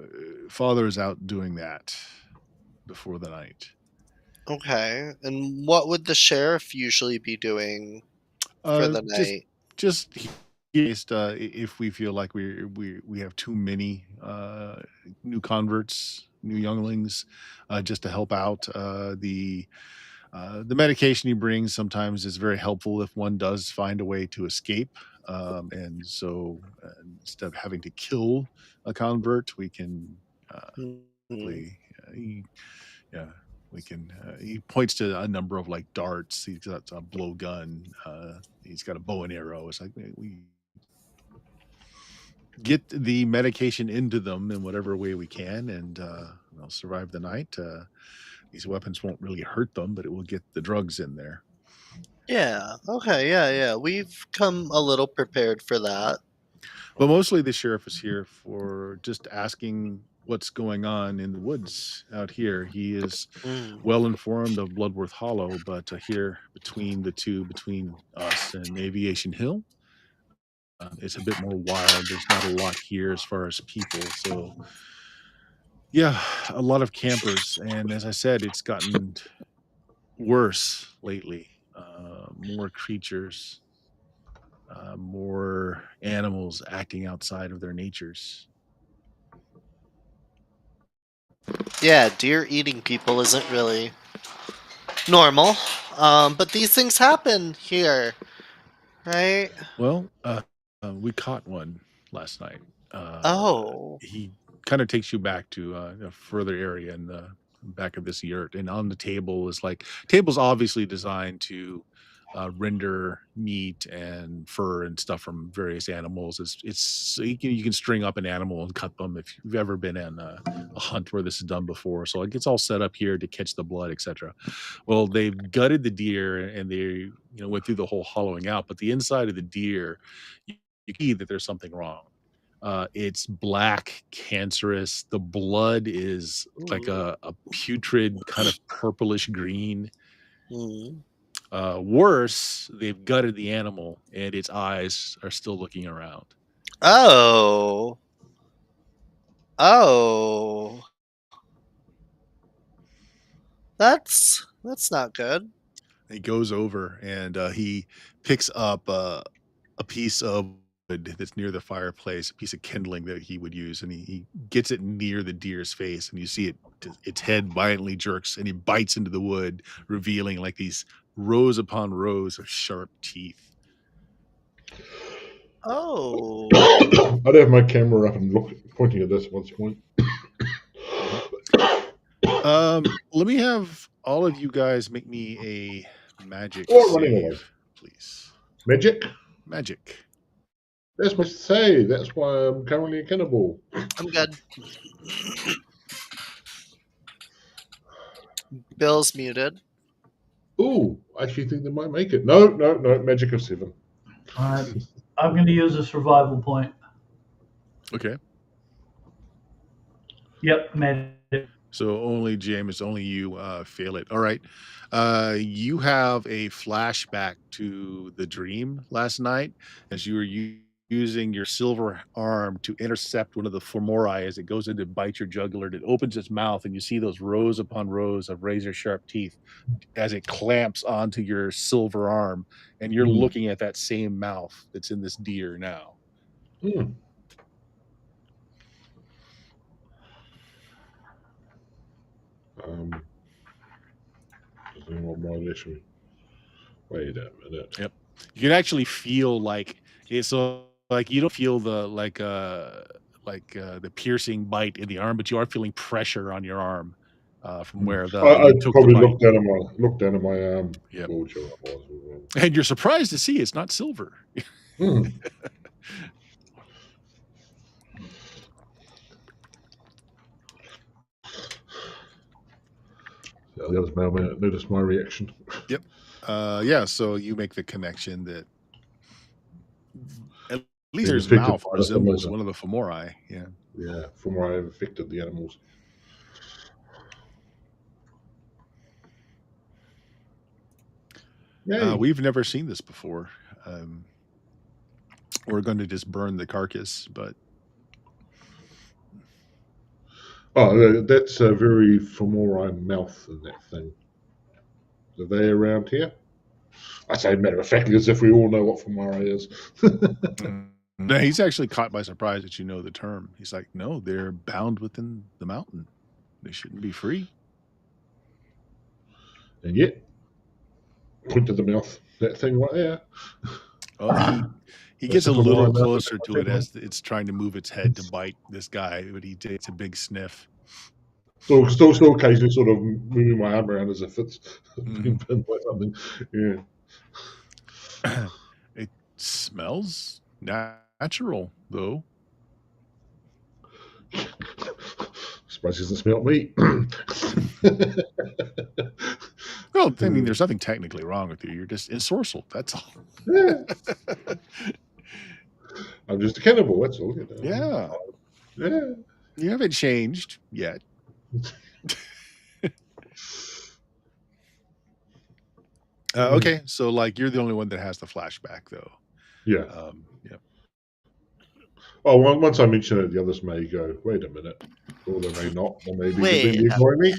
father is out doing that before the night. okay. And what would the sheriff usually be doing for Uh, the just night? just just if we feel like we have too many new converts, new younglings, just to help out. The medication he brings sometimes is very helpful if one does find a way to escape. And so instead of having to kill a convert, we can Mhm. basically, yeah, we can. He points to a number of like darts. He's got a blowgun. He's got a bow and arrow. It's like we get the medication into them in whatever way we can, and they'll survive the night. These weapons won't really hurt them, but it will get the drugs in there. Yeah. Okay. Yeah. Yeah. We've come a little prepared for that. But mostly the sheriff is here for just asking what's going on in the woods out here. He is Mm. well informed of Bloodworth Hollow, but here between the two, between us and Aviation Hill, it's a bit more wild. There's not a lot here as far as people. So, yeah, a lot of campers. And as I said, it's gotten worse lately. More creatures, more animals acting outside of their natures. Yeah, deer eating people isn't really normal. But these things happen here, right? Well, we caught one last night. Oh. He kind of takes you back to a further area in the back of this yurt, and on the table is like table's obviously designed to render meat and fur and stuff from various animals. It's so you can string up an animal and cut them if you've ever been in a hunt where this is done before. So it gets all set up here to catch the blood, etc. Well, they've gutted the deer and they went through the whole hollowing out, but the inside of the deer, you see that there's something wrong. It's black, cancerous. The blood is like a putrid kind of purplish green. Mm. Worse, they've gutted the animal and its eyes are still looking around. Oh. Oh. That's not good. He goes over and he picks up a piece of wood that's near the fireplace, a piece of kindling that he would use, and he gets it near the deer's face, and you see its head violently jerks, and he bites into the wood, revealing like these rows upon rows of sharp teeth. Oh. I'd have my camera up and pointing at this at one point. Let me have all of you guys make me a magic running away. save, please. Magic? Magic. That's my save. That's why I'm currently a cannibal. I'm good. Bill's muted. Ooh, I actually think they might make it. No, magic of 7. All right. I'm going to use a survival point. Okay. Yep, magic. So only James, only you fail it. All right. You have a flashback to the dream last night as you were using your silver arm to intercept one of the femori as it goes in to bite your jugular. And it opens its mouth, and you see those rows upon rows of razor sharp teeth as it clamps onto your silver arm. And you're looking at that same mouth that's in this deer now. Wait a minute. Yep. You can actually feel like it's like you don't feel the the piercing bite in the arm, but you are feeling pressure on your arm from where I you took probably the bite. looked down at my arm. Yep. Yep. And you're surprised to see it's not silver. The others may notice my reaction. Yep. Yeah, so you make the connection that at least his mouth resembles one of the femori. Yeah. Yeah, from where I infected the animals. We've never seen this before. We're going to just burn the carcass, but that's a very femori mouth in that thing. Are they around here? I say matter of factly as if we all know what femori is. No, he's actually caught by surprise that you know the term. He's like, no, they're bound within the mountain. They shouldn't be free. And yet, point to the mouth, that thing right there. Oh, he gets a little closer to it as it's trying to move its head to bite this guy, but he takes a big sniff. Still occasionally sort of moving my arm around as if it's being pinned by something. Yeah. It smells natural, though. Surprised he doesn't smell meat. Well, I mean, there's nothing technically wrong with you. You're just ensorcelled. That's all. Yeah. I'm just a cannibal. That's all. Yeah. Yeah. You haven't changed yet. Okay, so like you're the only one that has the flashback, though. Yeah. Yep. Oh, well, once I mention it, the others may go, wait a minute. Or they may not. Or maybe ignoring me.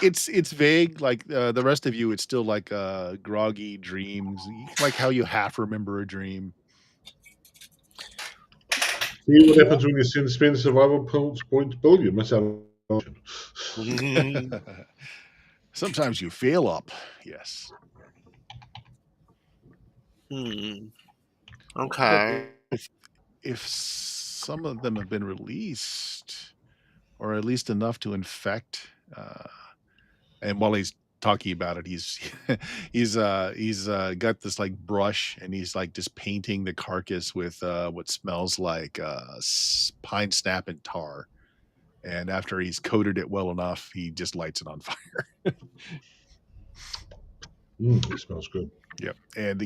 It's vague. Like the rest of you, it's still like groggy dreams, like how you half remember a dream. See what happens when you spend survival points, Bill? You miss out on Sometimes you fail up. Yes. Okay. But if some of them have been released, or at least enough to infect, and while he's talking about it, he's he's got this like brush, and he's like just painting the carcass with what smells like pine snap and tar. And after he's coated it well enough, he just lights it on fire. It smells good. Yep. And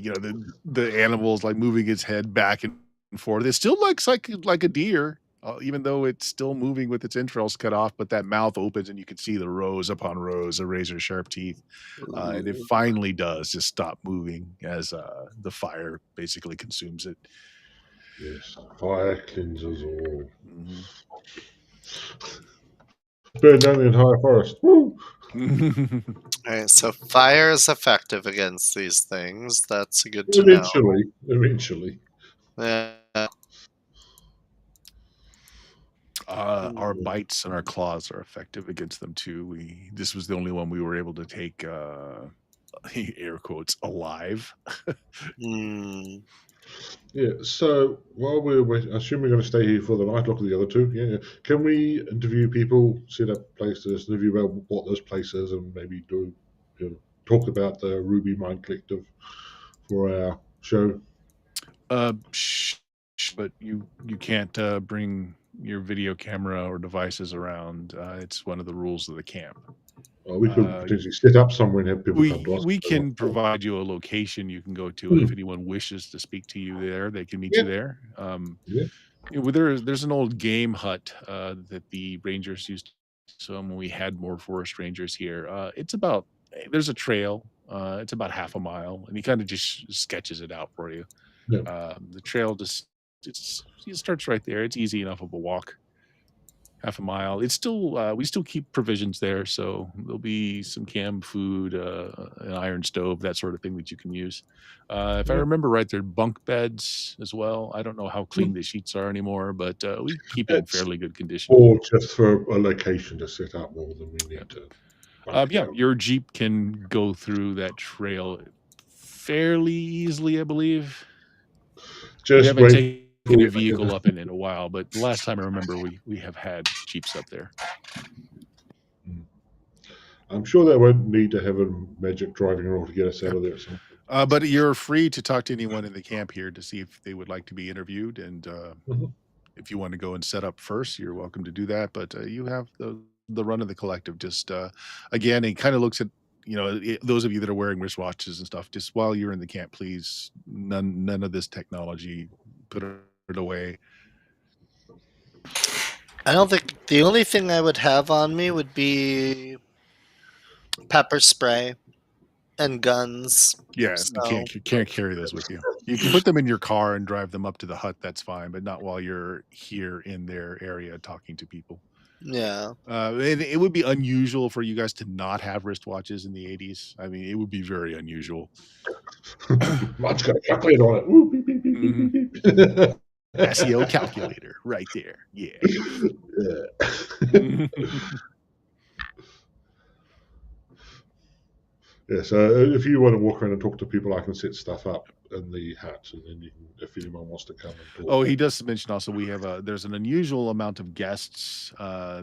the animal's like moving its head back and forth. It still looks like a deer, even though it's still moving with its entrails cut off. But that mouth opens, and you can see the rows upon rows of razor sharp teeth. And it finally does just stop moving as the fire basically consumes it. Yes, fire cleanses all. Mhm. Burn down the entire forest. Woo! Alright, so fire is effective against these things. That's good to know. Eventually. Yeah. Our bites and our claws are effective against them too. This was the only one we were able to take air quotes alive. Yeah, so while we're waiting, I assume we're going to stay here for the night. Look at the other two. Yeah. Can we interview people, set up places, interview about what those places, and maybe talk about the Ruby Mind Collective for our show? But you can't bring your video camera or devices around. It's one of the rules of the camp. We could potentially set up somewhere and have people come to us. We can provide you a location you can go to, and if anyone wishes to speak to you there, they can meet you there. There's an old game hut that the rangers used. So when we had more forest rangers here, there's a trail. It's about half a mile, and he kind of just sketches it out for you. The trail it starts right there. It's easy enough of a walk. Half a mile. It's still we still keep provisions there, so there'll be some canned food, an iron stove, that sort of thing that you can use. If I remember right, there are bunk beds as well. I don't know how clean the sheets are anymore, but we keep it in fairly good condition. Or just for a location to set up more than we need to. Your Jeep can go through that trail fairly easily, I believe. We haven't taken a vehicle up in a while, but the last time I remember, we have had Jeeps up there. I'm sure they won't need to have a magic driving rule to get us out of there. But you're free to talk to anyone in the camp here to see if they would like to be interviewed, and if you want to go and set up first, you're welcome to do that. But you have the run of the collective. Just again, it kind of looks at those of you that are wearing wristwatches and stuff. Just while you're in the camp, please, none of this technology. Put it away. I don't think the only thing I would have on me would be pepper spray and guns. Yeah, you can't carry those with you. You can put them in your car and drive them up to the hut. That's fine, but not while you're here in their area talking to people. Yeah. It would be unusual for you guys to not have wristwatches in the 80s. I mean, it would be very unusual. Mine's got a calculator on it. Ooh, beep, beep, beep, beep, beep, beep. SEO calculator right there. Yeah. Yeah, so if you want to walk around and talk to people, I can set stuff up in the hut, and then you can, if anyone wants to come and talk. Oh, he does mention also we have there's an unusual amount of guests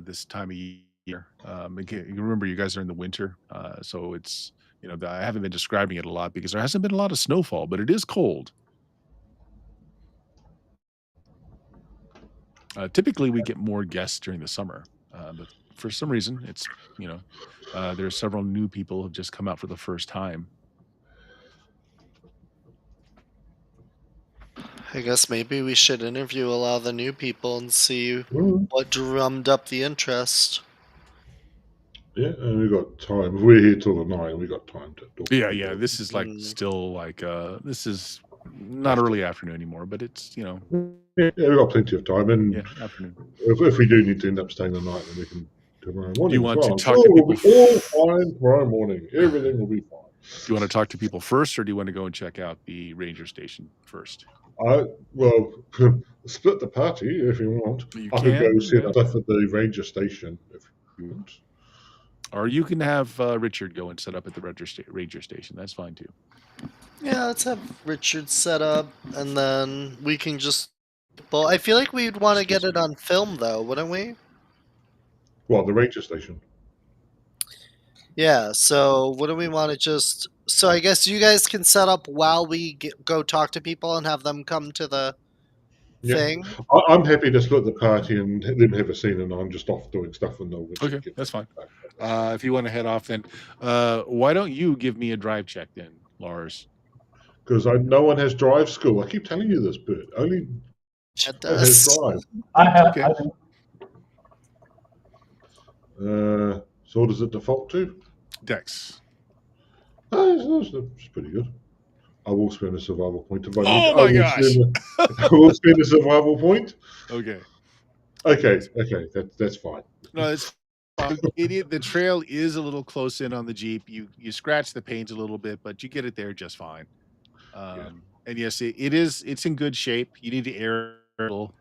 this time of year. Remember, you guys are in the winter, so it's I haven't been describing it a lot because there hasn't been a lot of snowfall, but it is cold. Typically, we get more guests during the summer, but for some reason, it's there's several new people who've just come out for the first time. I guess maybe we should interview a lot of the new people and see what drummed up the interest. Yeah, and we got time. If we're here till the 9, we got time to talk. Yeah. This is still like this is not early afternoon anymore, but it's Yeah, we got plenty of time, and afternoon. If we do need to end up staying the night, then we can tomorrow morning. Do you want to talk to people? All fine tomorrow morning. Everything will be fine. Do you want to talk to people first, or do you want to go and check out the ranger station first? Split the party if you want. You I could go set stuff at the ranger station if you want. Or you can have Richard go and set up at the ranger station. That's fine too. Yeah, let's have Richard set up, and then we can just. Well, I feel like we'd want to get it on film, though, wouldn't we? Well, the ranger station. Yeah. So, wouldn't we want to just? So, I guess you guys can set up while we go talk to people and have them come to the Yeah. thing. I'm happy to split the party and them have a scene, and I'm just off doing stuff and they'll Okay, that's fine. If you want to head off, then why don't you give me a drive check then, Lars? Because no one has drive school. I keep telling you this, Bert. Only Chad Chad has does. drive. I have. Okay. I think So what does it default to? Dex. It's pretty good. I will spend a survival point if I need. Oh my gosh! I will spend a survival point. Okay. Okay. That's fine. No, it's fine. The trail is a little close in on the Jeep. You scratch the paint a little bit, but you get it there just fine. And yes, it's in good shape. You need to air a little.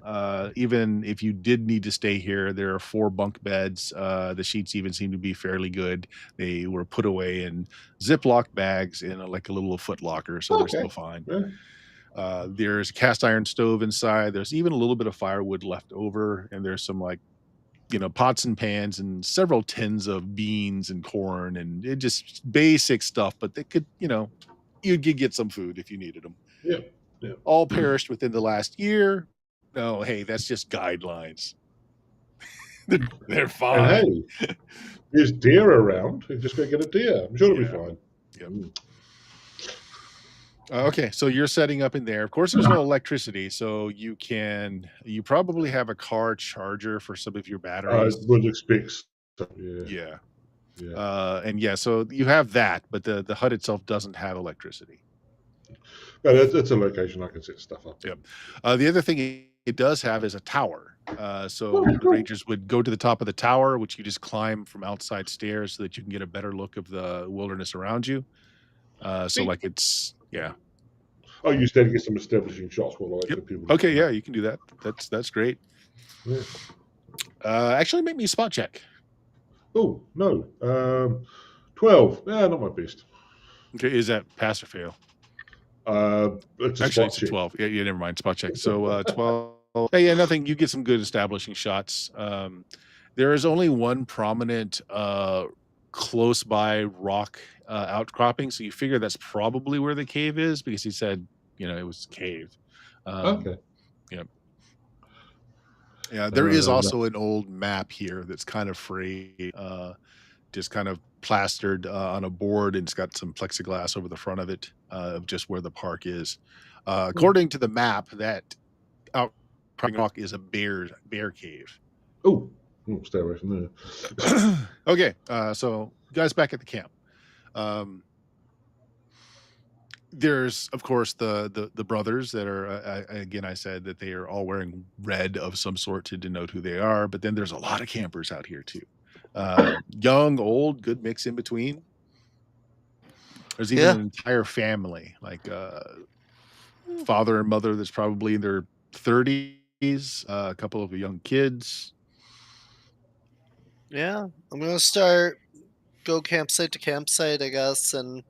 Even if you did need to stay here, there are 4 bunk beds. The sheets even seem to be fairly good. They were put away in Ziploc bags in like a little foot locker, so they're still fine. Yeah. There's a cast iron stove inside. There's even a little bit of firewood left over, and there's some pots and pans and several tins of beans and corn and it just basic stuff, but they could, you could get some food if you needed them. Yeah. All perished within the last year. No, hey, that's just guidelines. They're fine. And hey, there's deer around. You just go get a deer. I'm sure it'll be fine. Yep. Okay, so you're setting up in there. Of course, there's no electricity, so you probably have a car charger for some of your batteries. I would expect so, Yeah. Yeah. So you have that, but the HUD itself doesn't have electricity. But it's a location I can set stuff up. Yep. The other thing it does have is a tower. So the Rangers would go to the top of the tower, which you just climb from outside stairs so that you can get a better look of the wilderness around you. Oh, you said to get some establishing shots while I wait for people. Okay, yeah, you can do that. That's great. Yeah. Actually, make me a spot check. Oh no, 12. Yeah, not my best. Okay, is that pass or fail? It's Actually, it's a 12. Yeah, never mind. Spot check. So 12. Yeah, nothing. You get some good establishing shots. There is only one prominent close by rock outcropping, so you figure that's probably where the cave is because he said, it was cave. Okay. Yeah, there is also an old map here that's kind of frayed, just kind of plastered on a board, and it's got some plexiglass over the front of it of just where the park is. According to the map, that outcropping rock is a bear cave. Oh, stay away from there. Okay, so guys back at the camp. There's of course the brothers that are again, I said that they are all wearing red of some sort to denote who they are, but then there's a lot of campers out here too. Young, old, good mix in between. There's even an entire family, like father and mother that's probably in their 30s, a couple of young kids. Yeah, I'm gonna go campsite to campsite, I guess, and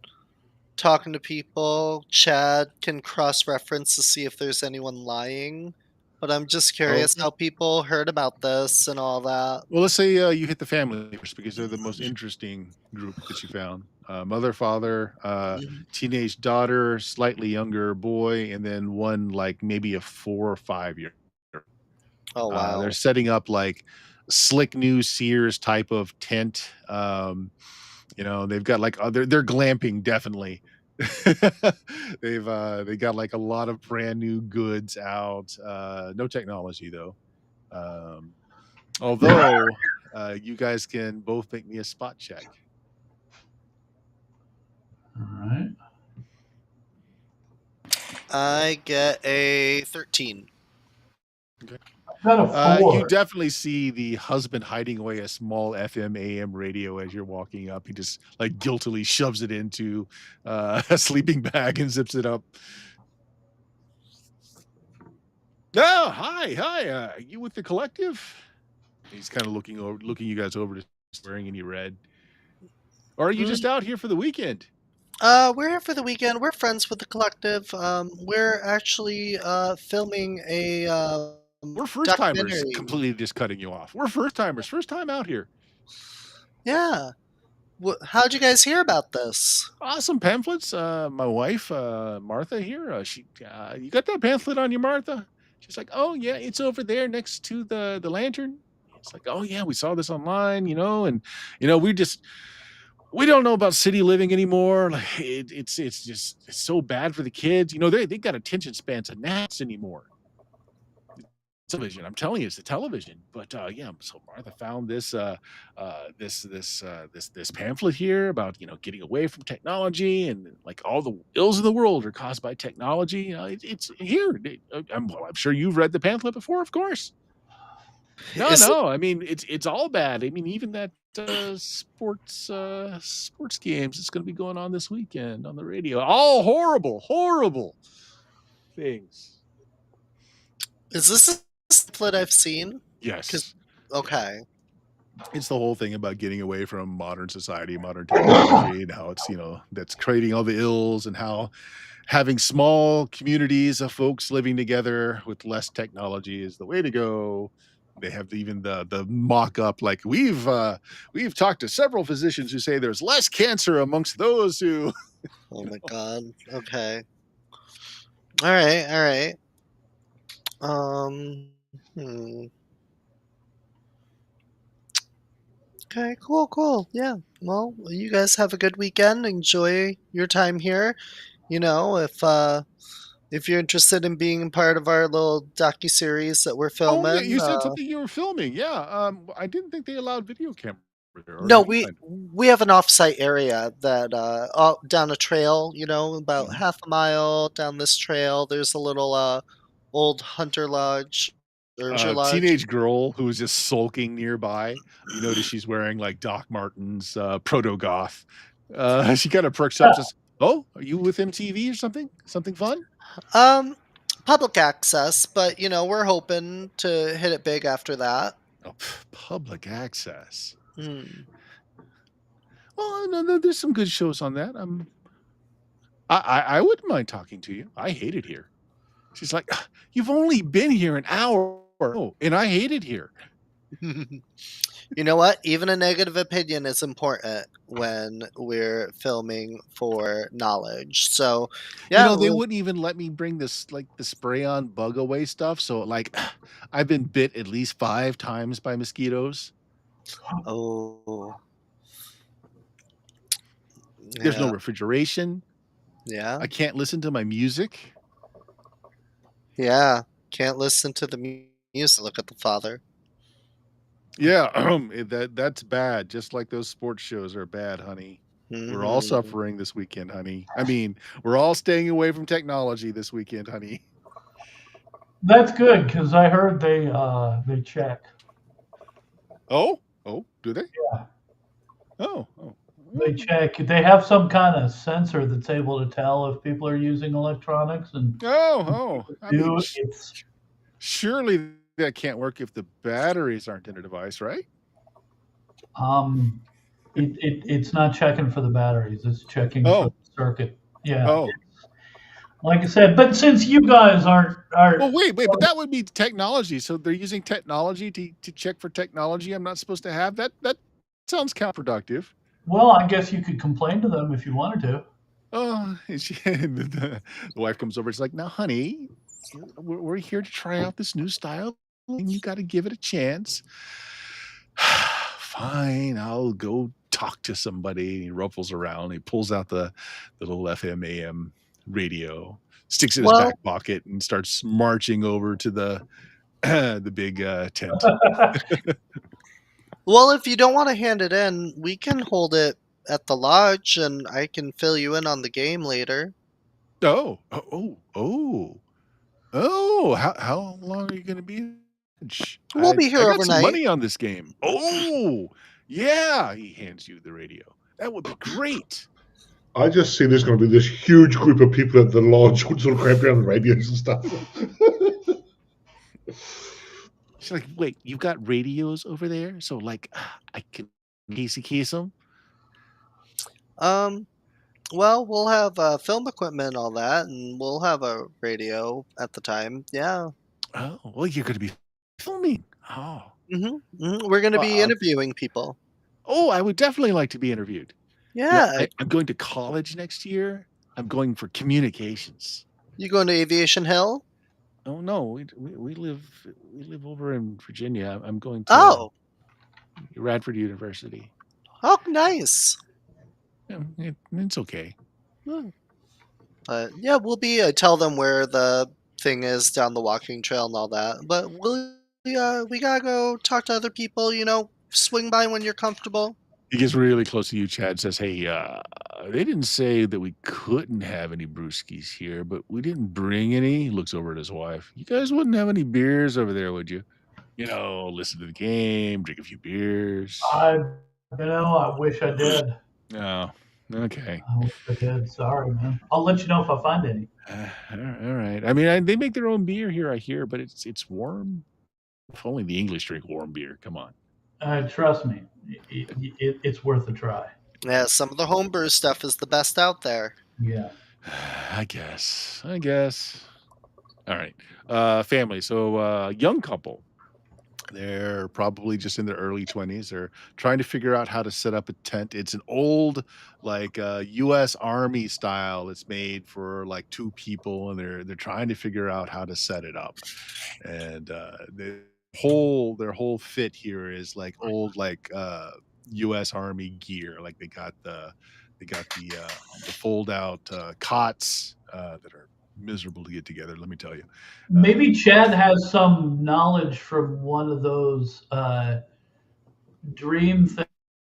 talking to people. Chad can cross-reference to see if there's anyone lying, but I'm just curious how people heard about this and all that. Well, let's say you hit the family first because they're the most interesting group that you found. Mother, father, teenage daughter, slightly younger boy, and then one like maybe a 4 or 5 year. Oh wow! They're setting up like slick new Sears type of tent. They've got like they're glamping definitely. They got like a lot of brand new goods out. No technology though. Although you guys can both make me a spot check. All right. I get a 13. Okay. Got a 4. You definitely see the husband hiding away a small FM AM radio as you're walking up. He just like guiltily shoves it into a sleeping bag and zips it up. Oh, hi. You with the collective? He's kind of looking you guys over, just wearing any red. Or are you just out here for the weekend? We're here for the weekend. We're friends with the collective. We're actually filming a We're first timers. documentary. Completely just cutting you off. We're first timers. First time out here. Yeah. How'd you guys hear about this? Awesome pamphlets. My wife, Martha here. You got that pamphlet on you, Martha? She's like, oh yeah, it's over there next to the lantern. It's like, oh yeah, we saw this online, and we don't know about city living anymore. Like it's so bad for the kids. They got attention spans of gnats anymore. Television. I'm telling you, it's the television. But yeah, so Martha found this pamphlet here about getting away from technology, and like all the ills of the world are caused by technology. It's here. I'm sure you've read the pamphlet before, of course. No. I mean, it's all bad. I mean, even that sports games that's going to be going on this weekend on the radio. All horrible things. Is this a pamphlet I've seen? Yes. Okay. It's the whole thing about getting away from modern society, modern technology, and how it's, that's creating all the ills, and how having small communities of folks living together with less technology is the way to go. They have even the mock up, like we've talked to several physicians who say there's less cancer amongst those who. Oh my God. Okay. All right. Okay, cool. Yeah. Well, you guys have a good weekend. Enjoy your time here. If you're interested in being part of our little docu-series that we're Oh yeah, filming, you said something you were filming. Yeah. I didn't think they allowed video camera there. no, we have an off-site area that down a trail, about half a mile down this trail. There's a little old hunter lodge, lodge. Teenage girl who was just sulking nearby. You notice she's wearing like Doc Martens, proto goth. She kind of perks up. Says, "Oh, are you with MTV or something? Something fun?" Public access, but we're hoping to hit it big after that. Oh, public access. Hmm. Well, no, there's some good shows on that. I wouldn't mind talking to you. I hate it here. She's like, you've only been here an hour, and I hate it here. You know what? Even a negative opinion is important when we're filming for knowledge. So, yeah, they wouldn't even let me bring this, like the spray on bug away stuff. So, like, I've been bit at least 5 times by mosquitoes. Oh, There's no refrigeration. Yeah. I can't listen to my music. Yeah. Can't listen to the music. Look at the father. Yeah, that's bad. Just like those sports shows are bad, honey. We're all suffering this weekend, honey. I mean, we're all staying away from technology this weekend, honey. That's good, because I heard they check. Oh, do they? Yeah. Oh. They check. They have some kind of sensor that's able to tell if people are using electronics, and surely that can't work if the batteries aren't in a device, right? It's not checking for the batteries. It's checking for the circuit. Yeah. Oh. Like I said, but since you guys aren't. Well, wait, but that would be technology. So they're using technology to check for technology I'm not supposed to have. That sounds counterproductive. Well, I guess you could complain to them if you wanted to. Oh, the wife comes over. It's like, now, honey, we're here to try out this new style, and you got to give it a chance. Fine, I'll go talk to somebody. He ruffles around. He pulls out the little FM AM radio, sticks it in his back pocket, and starts marching over to the big tent. Well, if you don't want to hand it in, we can hold it at the lodge, and I can fill you in on the game later. Oh! How long are you going to be? We'll be here I got overnight. some money on this game. Oh, yeah! He hands you the radio. That would be great. I just see there's going to be this huge group of people at the lodge who sort of cramp around the radios and stuff. She's like, wait, you've got radios over there? So, like, I can case them? Um, well, we'll have film equipment and all that, and we'll have a radio at the time. Yeah. Oh, well, you're going to be filming. Oh, We're going to be uh, interviewing people. oh, I would definitely like to be interviewed. Yeah. I'm going to college next year. I'm going for communications. You going to Aviation Hill? Oh no, we live over in Virginia. I'm going to Oh, Radford University. oh, nice. Yeah, it's okay. Hmm. But yeah, we'll be. Tell them where the thing is down the walking trail and all that. But we gotta go talk to other people. Swing by when you're comfortable. He gets really close to you, Chad, says, "Hey, they didn't say that we couldn't have any brewskis here, but we didn't bring any." He looks over at his wife. "You guys wouldn't have any beers over there, would you? Listen to the game, drink a few beers." I wish I did. Oh, okay. I wish I did. Sorry, man. I'll let you know if I find any. All right. I mean, they make their own beer here, I hear, but it's warm. If only the English drink warm beer. Come on. Trust me, it's worth a try. Yeah, some of the homebrew stuff is the best out there. Yeah. I guess. All right. Family. So, young couple. They're probably just in their early 20s. They're trying to figure out how to set up a tent. It's an old, like, U.S. Army style. It's made for like two people, and they're trying to figure out how to set it up. And their whole fit here is like old, like U.S. Army gear. Like they got the fold out cots that are miserable to get together. Let me tell you. Maybe Chad has some knowledge from one of those dream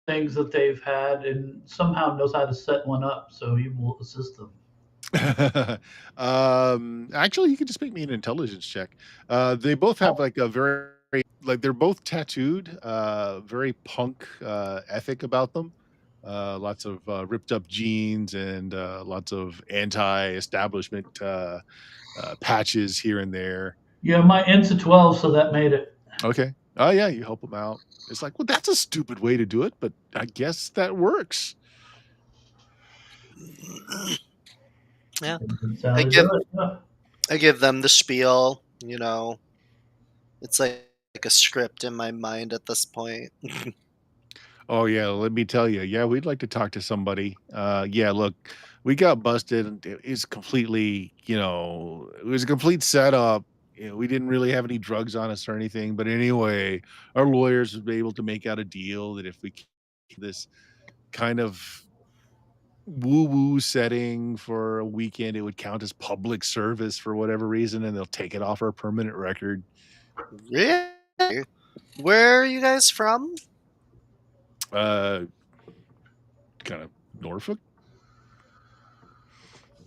things that they've had and somehow knows how to set one up, so he will assist them. Actually, you can just make me an intelligence check. They both have like a very like they're both tattooed, very punk ethic about them. Lots of ripped up jeans and lots of anti-establishment patches here and there. Yeah, my int's a 12, so that made it. Okay. Oh yeah, you help them out. It's like, well, that's a stupid way to do it, but I guess that works. Yeah. That's how I they give do it. Yeah. I give them the spiel. It's like a script in my mind at this point. Oh yeah, let me tell you. Yeah, we'd like to talk to somebody. Yeah, look, we got busted. And it was a complete setup. We didn't really have any drugs on us or anything. But anyway, our lawyers were able to make out a deal that if we keep this kind of woo-woo setting for a weekend, it would count as public service for whatever reason, and they'll take it off our permanent record. Really? Where are you guys from? Kind of Norfolk.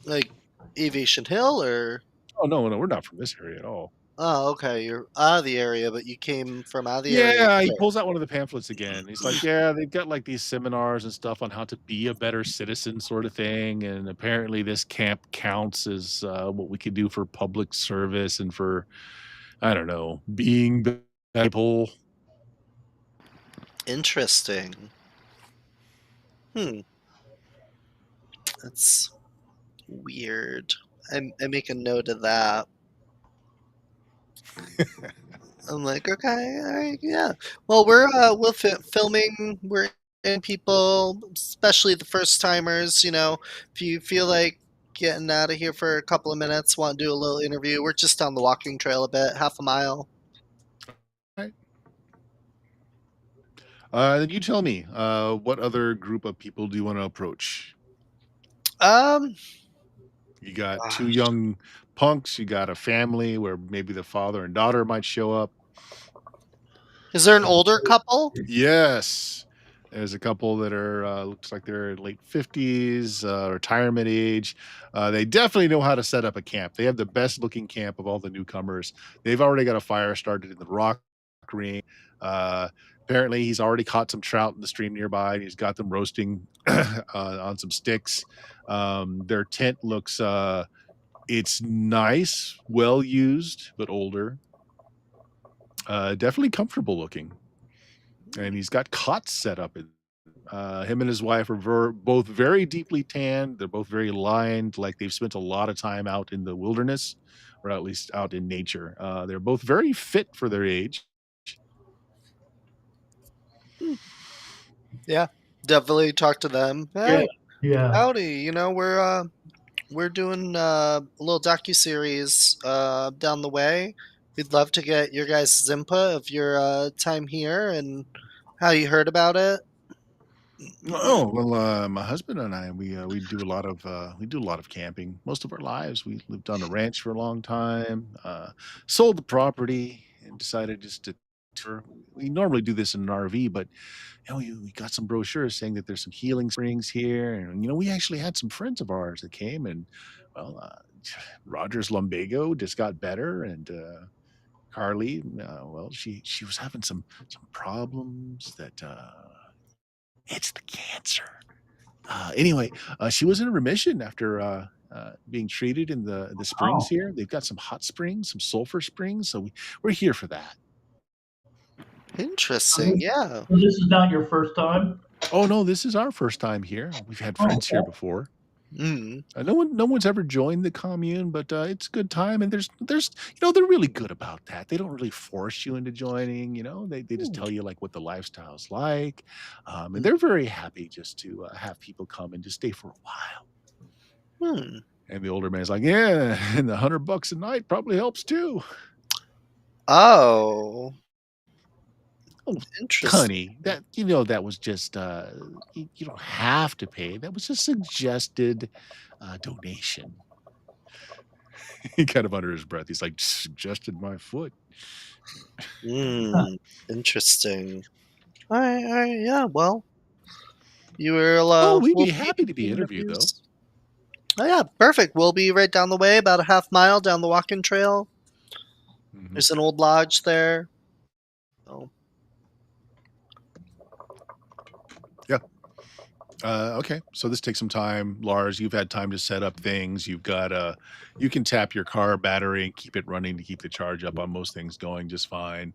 Like Aviation Hill or? Oh no, we're not from this area at all. Oh, okay. You're out of the area, but you came from out of the area. Yeah, he pulls out one of the pamphlets again. He's like, "Yeah, they've got like these seminars and stuff on how to be a better citizen, sort of thing. And apparently, this camp counts as what we could do for public service and for, I don't know, being people." Interesting. That's weird. I make a note of that. I'm like, okay, all right, yeah. Well, we're filming. We're in people, especially the first timers. If you feel like getting out of here for a couple of minutes, want to do a little interview, we're just on the walking trail a bit, half a mile. Right. Then you tell me, what other group of people do you want to approach? You got two Gosh. young punks. You got a family where maybe the father and daughter might show up. Is there an older couple? Yes. There's a couple that are looks like they're in late 50s, retirement age. They definitely know how to set up a camp. They have the best looking camp of all the newcomers. They've already got a fire started in the rock ring. Apparently, he's already caught some trout in the stream nearby, and he's got them roasting on some sticks. Their tent looks it's nice, well used, but older. Definitely comfortable looking. And he's got cots set up. Him and his wife are both very deeply tanned. They're both very lined, like they've spent a lot of time out in the wilderness, or at least out in nature. They're both very fit for their age. Hmm. Yeah, definitely talk to them. Yeah. Hey, Yeah. howdy. We're doing a little docu-series down the way. We'd love to get your guys' input of your time here and how you heard about it. Oh well, my husband and I we do a lot of camping. Most of our lives, we lived on a ranch for a long time. Sold the property and decided just to tour. We normally do this in an RV, but we got some brochures saying that there's some healing springs here, and we actually had some friends of ours that came, and well, Rogers lumbago just got better, and Carly, well, she was having some problems that it's the cancer. Anyway, she was in remission after being treated in the springs Oh, here. They've got some hot springs, some sulfur springs, so we're here for that. so Interesting. this, Yeah. so this is not your first time? Oh no, this is our first time here. We've had Oh, friends here okay. before. Mm. No one's ever joined the commune, but it's a good time, and there's they're really good about that. They don't really force you into joining. They just Hmm. tell you like what the lifestyle's like, and Mm. they're very happy just to have people come and just stay for a while. Hmm. And the older man's like, yeah, and the $100 a night probably helps too. Oh, Oh, interesting. honey, that was just you don't have to pay. That was a suggested donation. He kind of under his breath. He's like, suggested my foot. Mm. Interesting. All right. Yeah. Well, you will. Oh, we'd We'll be be happy to be in interviewed though. interviews. Oh yeah, perfect. We'll be right down the way, about a half mile down the walking trail. Mhm. There's an old lodge there. Oh. Yeah. Okay. So this takes some time, Lars. You've had time to set up things. You can tap your car battery and keep it running to keep the charge up on most things going just fine.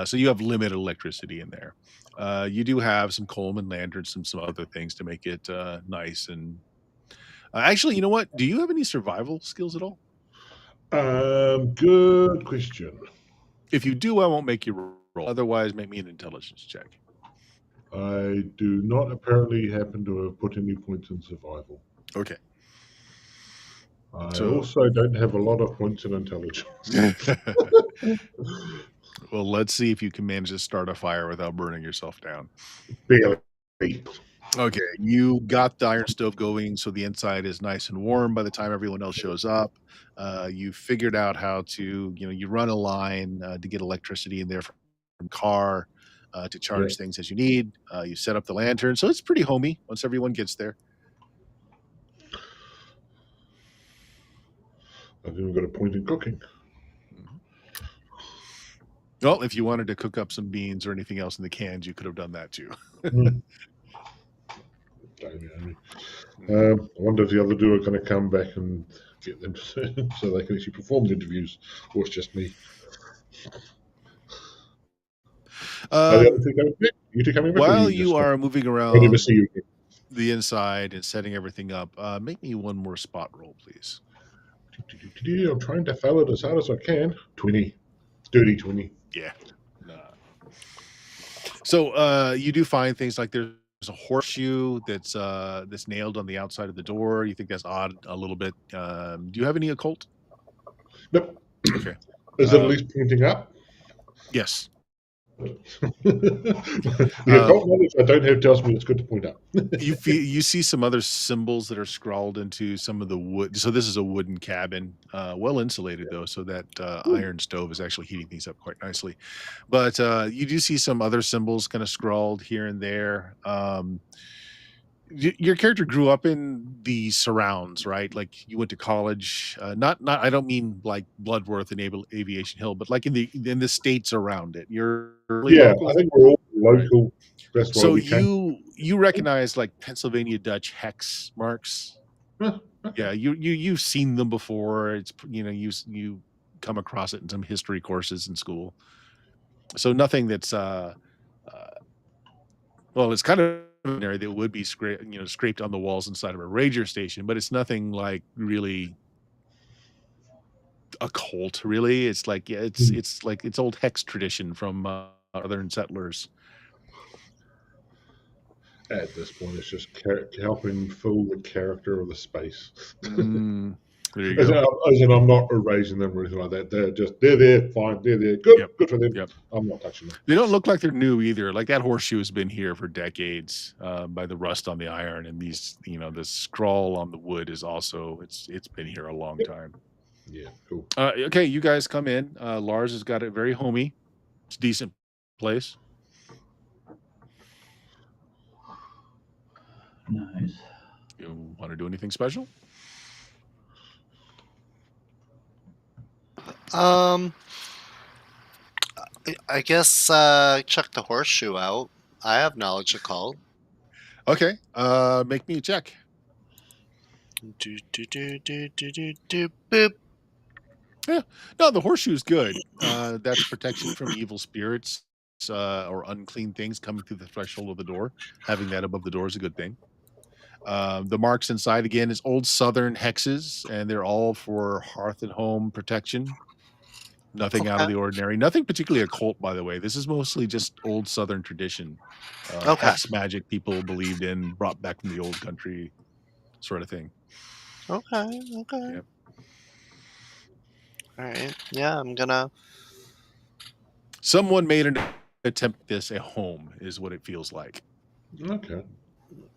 So you have limited electricity in there. You do have some Coleman lanterns and some other things to make it nice. And actually, you know what? Do you have any survival skills at all? Good question. If you do, I won't make you roll. Otherwise, make me an intelligence check. I do not apparently happen to have put any points in survival. Okay. I So, also don't have a lot of points in intelligence. well, let's see if you can manage to start a fire without burning yourself down. Barely. Okay, you got the iron stove going, so the inside is nice and warm by the time everyone else shows up. You figured out how to, you run a line to get electricity in there from car to Yeah, charge things as you need. You set up the lantern, so it's pretty homey once everyone gets there. I've even got a point in cooking. Mhm. Well, if you wanted to cook up some beans or anything else in the cans, you could have done that too. Mm. I wonder if the other two are going to come back and get them so they can actually perform the interviews, or it's just me. Are the other two coming back? You two coming back, or are While you just you are moving I never around see you again? the inside and setting everything up, make me one more spot roll, please. I'm trying to fail it as hard as I can. 20. Dirty 20. Yeah. Nah. So you do find things like there's a horseshoe that's nailed on the outside of the door. You think that's odd a little bit. Do you have any occult? Nope. Okay. Is it at least pointing up? Yes. The occult knowledge I don't have tells me it's good to point up. You see some other symbols that are scrawled into some of the wood. So this is a wooden cabin, well insulated though, so that iron stove is actually heating things up quite nicely. But you do see some other symbols kind of scrawled here and there. Your character grew up in the surrounds, right? Like you went to college. Not. I don't mean like Bloodworth and Aviation Hill, but like in the states around it. You're really Yeah, I local, think we're all right? local. That's why So we came. you recognize like Pennsylvania Dutch hex marks. Huh, Yeah, you've seen them before. It's you come across it in some history courses in school. So nothing that's well, it's kind of ordinary that would be scraped on the walls inside of a ranger station, but it's nothing like really a cult. Really, it's like it's like it's old hex tradition from southern settlers. At this point, it's just helping fill the character of the space. There you As go. in, I'm not erasing them or anything like that. They're there, fine, they're there, good, Yep. good for them. Yep. I'm not touching them. They don't look like they're new either. Like that horseshoe has been here for decades by the rust on the iron, and these, the scrawl on the wood is also it's been here a long time. Yeah, cool. Okay, you guys come in. Lars has got it very homey. It's a decent place. Nice. You want to do anything special? I guess check the horseshoe out. I have knowledge of cult. Okay. Make me a check. Boop. No, the horseshoe's good. That's protection from evil spirits or unclean things coming through the threshold of the door. Having that above the door is a good thing. The marks inside again is old southern hexes, and they're all for hearth and home protection. Nothing out of the ordinary. Nothing particularly occult, by the way. This is mostly just old southern tradition. Hex magic people believed in, brought back from the old country, sort of thing. Okay. Yep. All right. Yeah, I'm gonna. Someone made an attempt at this at home, is what it feels like. Okay.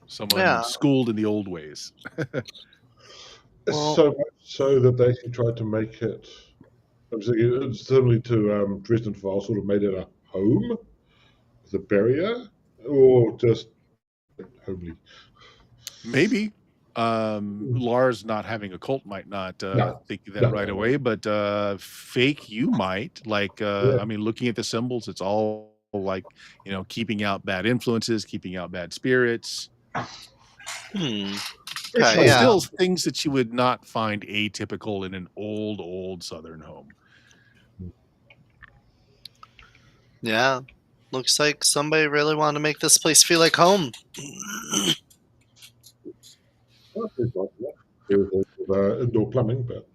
Someone schooled in the old ways. Well- So much so that they actually tried to make it. I was thinking, similarly to Dresden Files, sort of made it a home, the barrier, or just homely. Maybe. Lars not having a cult might not think that right away, but fake you might. Like, I mean, looking at the symbols, it's all like, keeping out bad influences, keeping out bad spirits. Okay, Still things that you would not find atypical in an old southern home. Yeah. Looks like somebody really wanted to make this place feel like home. Indoor plumbing, but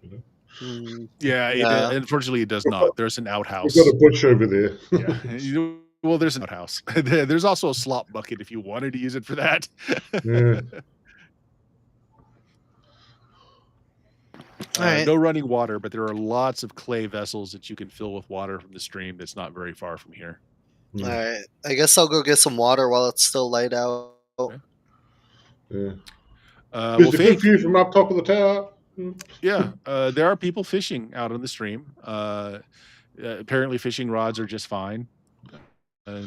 Yeah, unfortunately, it does not. There's an outhouse. We've got a bush over there. Yeah. Well, there's an outhouse. There's also a slop bucket if you wanted to use it for that. Yeah. Right. No running water, but there are lots of clay vessels that you can fill with water from the stream that's not very far from here. All right. I guess I'll go get some water while it's still light out. Okay. Yeah. Well, Is it good view from up top of the tower? Yeah, there are people fishing out on the stream. Apparently, fishing rods are just fine.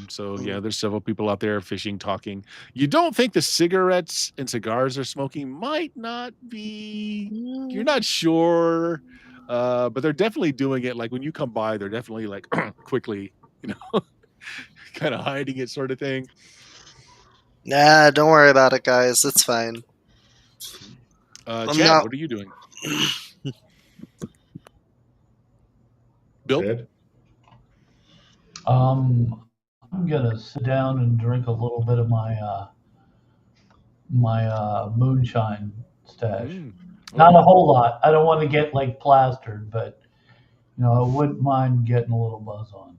So, yeah, there's several people out there fishing, talking. You don't think the cigarettes and cigars they're smoking might not be... You're not sure, but they're definitely doing it. Like, when you come by, they're definitely, like, quickly, kind of hiding it sort of thing. Nah, don't worry about it, guys. It's fine. Chad, what are you doing? Bill? Chad? I'm gonna sit down and drink a little bit of my moonshine stash. Not a whole lot. I don't want to get like plastered, but I wouldn't mind getting a little buzz on.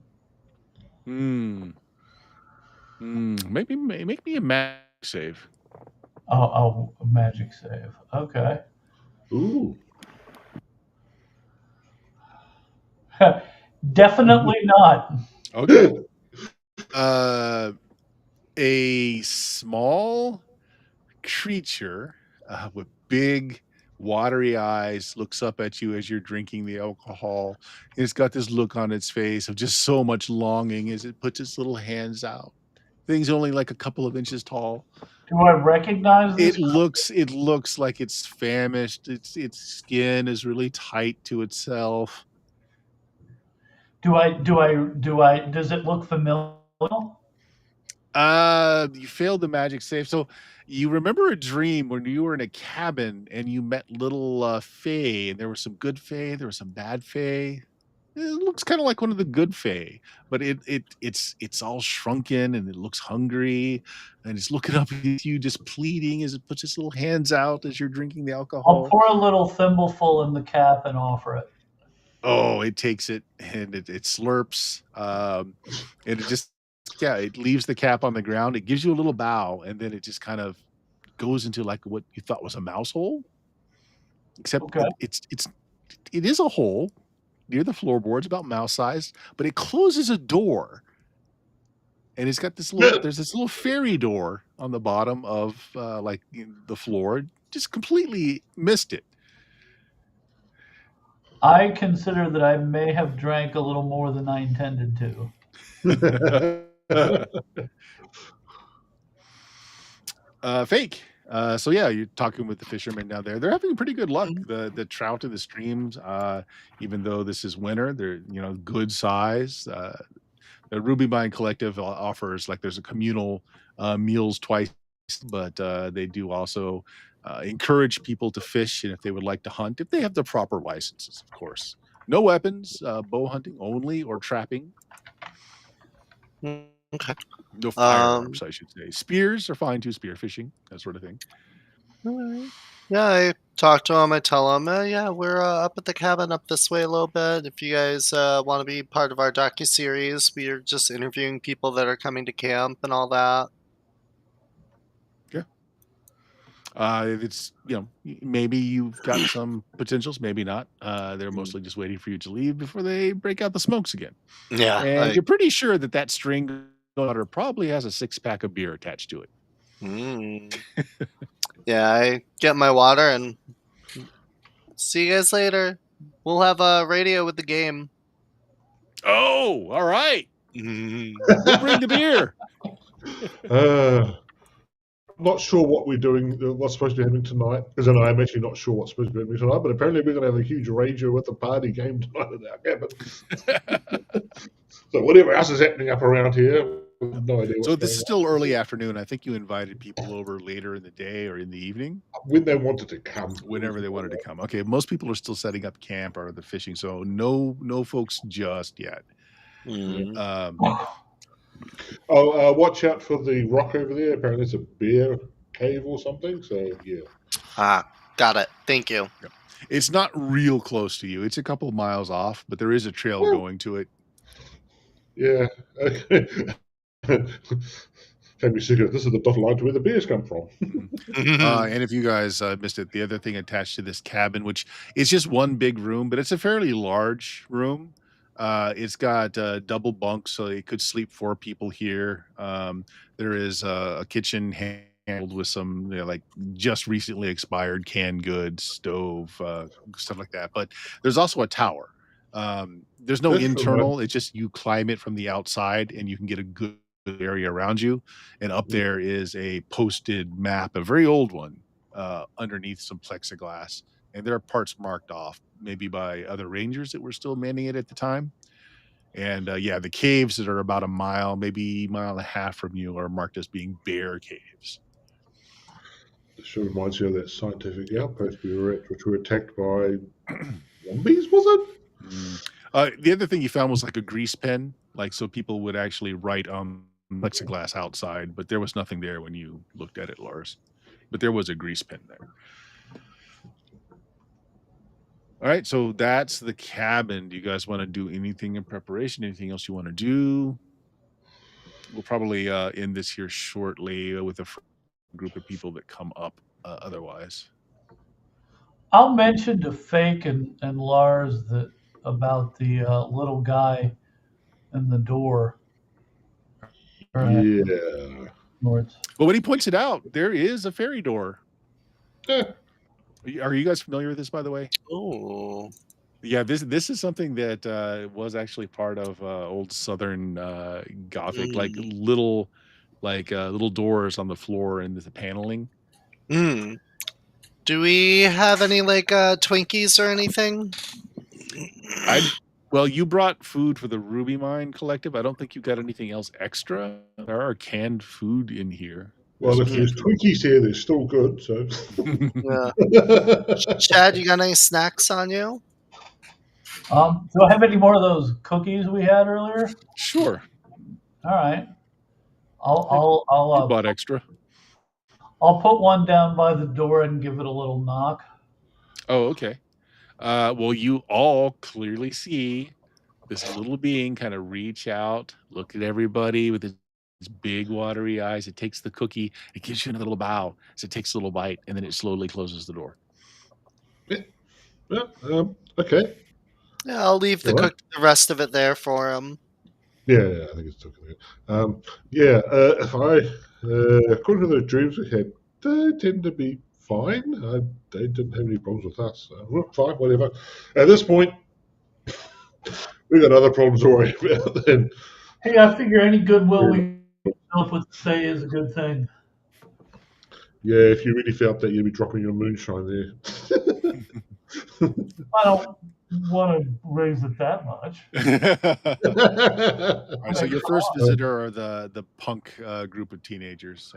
Maybe make me a magic save. Oh, a magic save. Okay. Ooh. Definitely not. Okay. A small creature with big watery eyes looks up at you as you're drinking the alcohol. It's got this look on its face of just so much longing as it puts its little hands out. Thing's only like a couple of inches tall. Do I recognize this? It looks like it's famished. Its skin is really tight to itself. Does it look familiar? You failed the magic save. So you remember a dream when you were in a cabin and you met little fae, and there were some good fae, there were some bad fae. It looks kind of like one of the good fae, but it's all shrunken and it looks hungry, and it's looking up at you, just pleading as it puts its little hands out as you're drinking the I'll alcohol. pour a little thimbleful in the cap and offer it. Oh, it takes it and it slurps, and it just it leaves the cap on the ground. It gives you a little bow, and then it just kind of goes into like what you thought was a mouse hole, except Okay. it is a hole near the floorboards, about mouse sized, but it closes a door, and it's got this little. There's this little fairy door on the bottom of the floor. Just completely missed it. I consider that I may have drank a little more than I intended to. Fake. So yeah, you're talking with the fishermen down there. They're having pretty good luck. The trout in the streams, even though this is winter, they're good size. The Ruby Mine Collective offers there's a communal meals twice, but they do also encourage people to fish, and if they would like to hunt, if they have the proper licenses, of course. No weapons, bow hunting only, or trapping. Okay. No firearms, I should say. Spears are fine too, spear fishing, that sort of thing. All right. Yeah, I talk to him. I tell him, yeah, we're up at the cabin up this way a little bit. If you guys want to be part of our docu-series, we are just interviewing people that are coming to camp and all that. It's maybe you've got some potentials, maybe not. They're mostly just waiting for you to leave before they break out the smokes again. Yeah. And you're pretty sure that string water probably has a 6-pack of beer attached to it. Yeah, I get my water and see you guys later. We'll have a radio with the game. Oh, all right. We'll bring the beer. Not sure what we're doing, what's supposed to be happening tonight, because I'm actually not sure what's supposed to be happening tonight, but apparently we're going to have a huge radio with the party game tonight at our cabin. So whatever else is happening up around here, we have no idea what's So this is going still early afternoon. I think you invited people over later in the day or in the evening. on. When they wanted to come. Whenever they wanted to come. Okay, most people are still setting up camp or the fishing, so no folks just yet. Watch out for the rock over there. Apparently it's a bear cave or something, so yeah. Got it. Thank you. It's not real close to you. It's a couple of miles off, but there is a trail going to it. Yeah. Okay. Family secret. This is the dotted line to where the beers come from. And if you guys missed it, the other thing attached to this cabin, which is just one big room, but it's a fairly large room. It's got double bunks, so it could sleep 4 people here. There is a kitchen handled with some just recently expired canned goods, stove, stuff like that. But there's also a tower. There's no internal. It's just you climb it from the outside, and you can get a good area around you. And up there is a posted map, a very old one, underneath some plexiglass. And there are parts marked off, maybe by other rangers that were still manning it at the time. And the caves that are about a mile, maybe mile and a half from you, are marked as being bear caves. This sure reminds you of that scientific outpost we were at, which were attacked by zombies, was it? The other thing you found was like a grease pen, so people would actually write on plexiglass outside, but there was nothing there when you looked at it, Lars. But there was a grease pen there. All right, so that's the cabin. Do you guys want to do anything in preparation? Anything else you want to do? We'll probably end this here shortly with a group of people that come up otherwise. I'll mention to Fake and Lars about the little guy in the door. Yeah. North. But when he points it out, there is a fairy door. Are you guys familiar with this, by the way? Oh. Yeah, this is something that was actually part of old Southern Gothic, little doors on the floor and the paneling. Do we have any Twinkies or anything? Well, you brought food for the Ruby Mine Collective. I don't think you got anything else extra. There are canned food in here. Well, if there's Twinkies here, they're still good. So, yeah. Chad, you got any snacks on you? Do I have any more of those cookies we had earlier? Sure. All right. I'll You I'll I'll you uh, bought extra. I'll put one down by the door and give it a little knock. Oh, okay. Well, you all clearly see this little being kind of reach out, look at everybody with its big watery eyes. It takes the cookie, it gives you another little bow as it takes a little bite, and then it slowly closes the door. Yeah. Okay. Yeah, I'll leave All right. the rest of it there for him. Yeah, I think it's talking about. Yeah, if I, according to the dreams we had, they tend to be fine. They didn't have any problems with us. So, well, fine, whatever. At this point, we've got other problems to worry about. Then, Hey, I figure any goodwill we built would say is a good thing. yeah, if you really felt that, you'd be dropping your moonshine there. I don't want to raise it that much. All right, so Like, your come first on. visitor are the punk group of teenagers.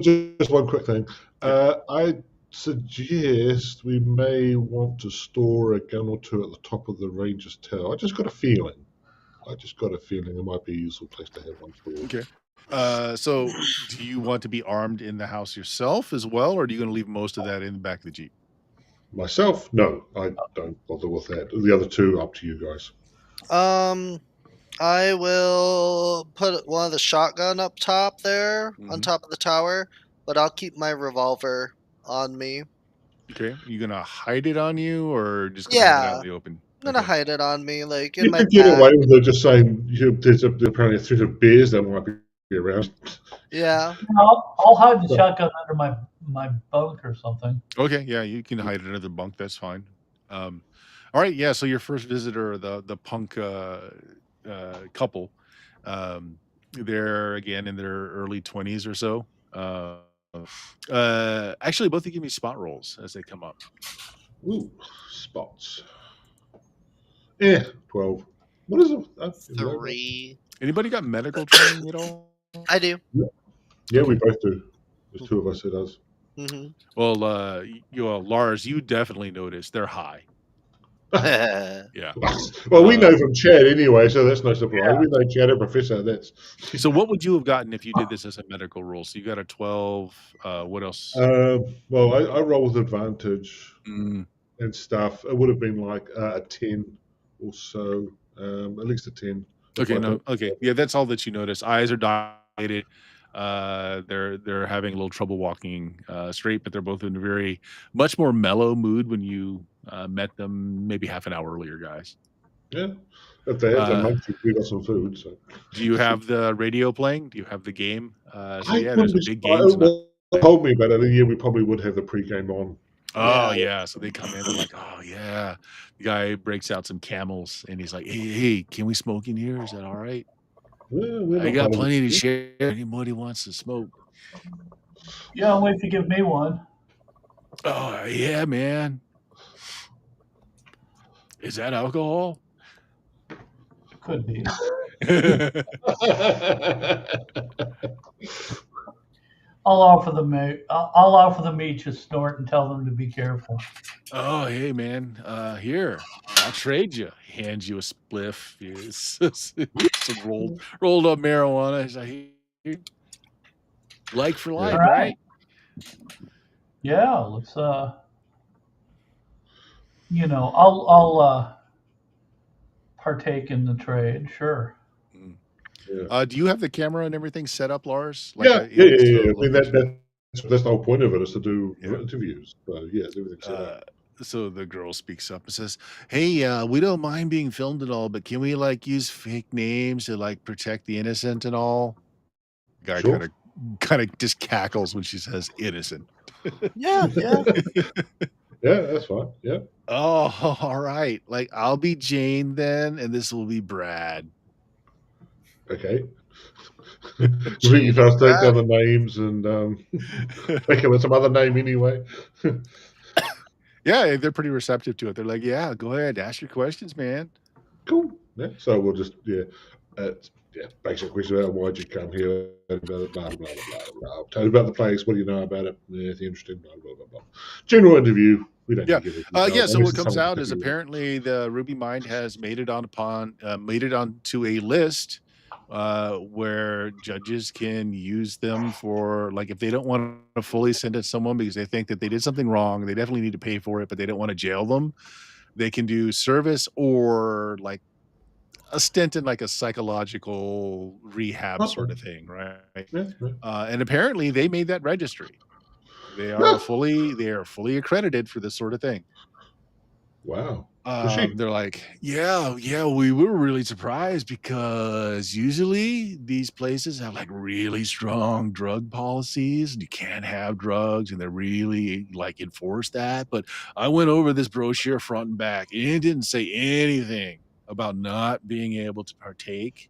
Just one quick thing. Yeah. I suggest we may want to store a gun or two at the top of the ranger's tower. I just got a feeling. It might be a useful place to have one stored. Okay. So do you want to be armed in the house yourself as well, or are you going to leave most of that in the back of the Jeep? Myself, no, I don't bother with that. The other two, up to you guys. I will put one of the shotgun up top there on Mhm. top of the tower, but I'll keep my revolver on me. Okay. You gonna hide it on you, or just gonna have it out Yeah, in the open? I'm gonna Okay. hide it on me, like in You my could get bag. away with it just saying there's apparently a threat of bears that might be around. Yeah. I'll hide the shotgun under my bunk or something. Okay. Yeah, you can hide it under the bunk. That's fine. All right. Yeah. So your first visitor, the punk couple, they're again in their early 20s or so. Actually, both of you give me spot rolls as they come up. Ooh, spots. Yeah, 12. What is it? 3. Anybody got medical training at all? I do. Yeah, we Okay. both do. There's two of us who does. hmm Well, Lars, you definitely noticed they're high. Yeah. Well, we know from Chad anyway, so that's no surprise. Yeah. We know Chad, a professor. That's So what would you have gotten if you did this as a medical roll? So you got a 12. What else? well, I roll with advantage Mm, and stuff. It would have been like a 10 or so, at least a 10. if okay, I no, don't- okay. Yeah, that's all that you notice. Eyes are dilated. They're having a little trouble walking straight, but they're both in a very much more mellow mood when you met them maybe half an hour earlier, guys. Yeah, if they have the Uh, munchies, we got some food. So do you have the radio playing? Do you have the game? So I yeah, there's wouldn't a be big game surprised. tonight. Well, told me about it. Yeah, we probably would have the pre-game on. Oh Yeah. yeah, so they come in. They're like, "Oh yeah." The guy breaks out some Camels, and he's like, "Hey, can we smoke in here? Is that all right? Yeah, we're I not got part of plenty to it. share. Anybody wants to smoke?" Yeah, I'll wait to give me one. Oh yeah, man. Is that alcohol? Could be. I'll offer them I'll offer them each a snort and tell them to be careful. Oh, hey man. Here, I'll trade you. Hands you a spliff. Some rolled up marijuana. He's like, "Here, like for like, All right?" right. Yeah, let's I'll partake in the trade, sure. Mm. Yeah. Do you have the camera and everything set up, Lars? Yeah, In this I mean, location? that's the whole point of it, is to do Yeah. interviews. So yeah, everything's set up. So the girl speaks up and says, "Hey, we don't mind being filmed and all, but can we like use fake names to like protect the innocent and all?" Guy Sure. kind of just cackles when she says innocent. Yeah, yeah. Yeah, that's fine. Yeah. Oh, all right. Like I'll be Jane then, and this will be Brad. Okay. You think if I take Brad. down the names and make up some other name anyway? Yeah, they're pretty receptive to it. They're like, "Yeah, go ahead, ask your questions, man." Cool. Yeah. So we'll just Yeah, basic question about why'd you come here, blah, blah, blah, blah, blah, blah. Tell us about the place. What do you know about it? Anything interesting? Blah, blah, blah, blah. General interview. We don't Yeah. need to get into details So unless what it's comes something out is particularly. apparently the Ruby Mind has made it onto a list where judges can use them for, like, if they don't want to fully sentence someone because they think that they did something wrong, they definitely need to pay for it, but they don't want to jail them. They can do service or like a stint in like a psychological rehab Okay. sort of thing, right? Yeah, yeah. And apparently they made that registry. Yeah. They are fully accredited for this sort of thing. Wow. So she. They're like, yeah, we were really surprised because usually these places have like really strong drug policies and you can't have drugs and they're really like enforce that. But I went over this brochure front and back and it didn't say anything about not being able to partake.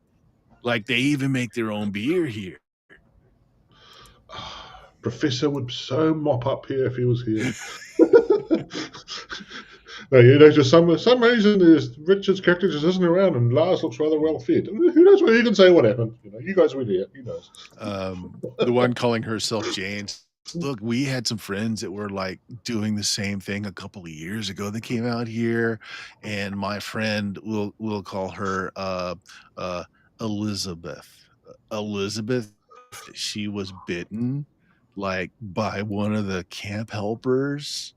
Like they even make their own beer here. Professor would so mop up here if he was here. No, just some reason Richard's character just isn't around, and Lars looks rather well fed. Who knows? Well, you can say what happened. You guys were there. Who knows? The one calling herself Jane. Look, we had some friends that were like doing the same thing a couple of years ago. They came out here, and my friend we'll call her Elizabeth. Elizabeth, she was bitten like by one of the camp helpers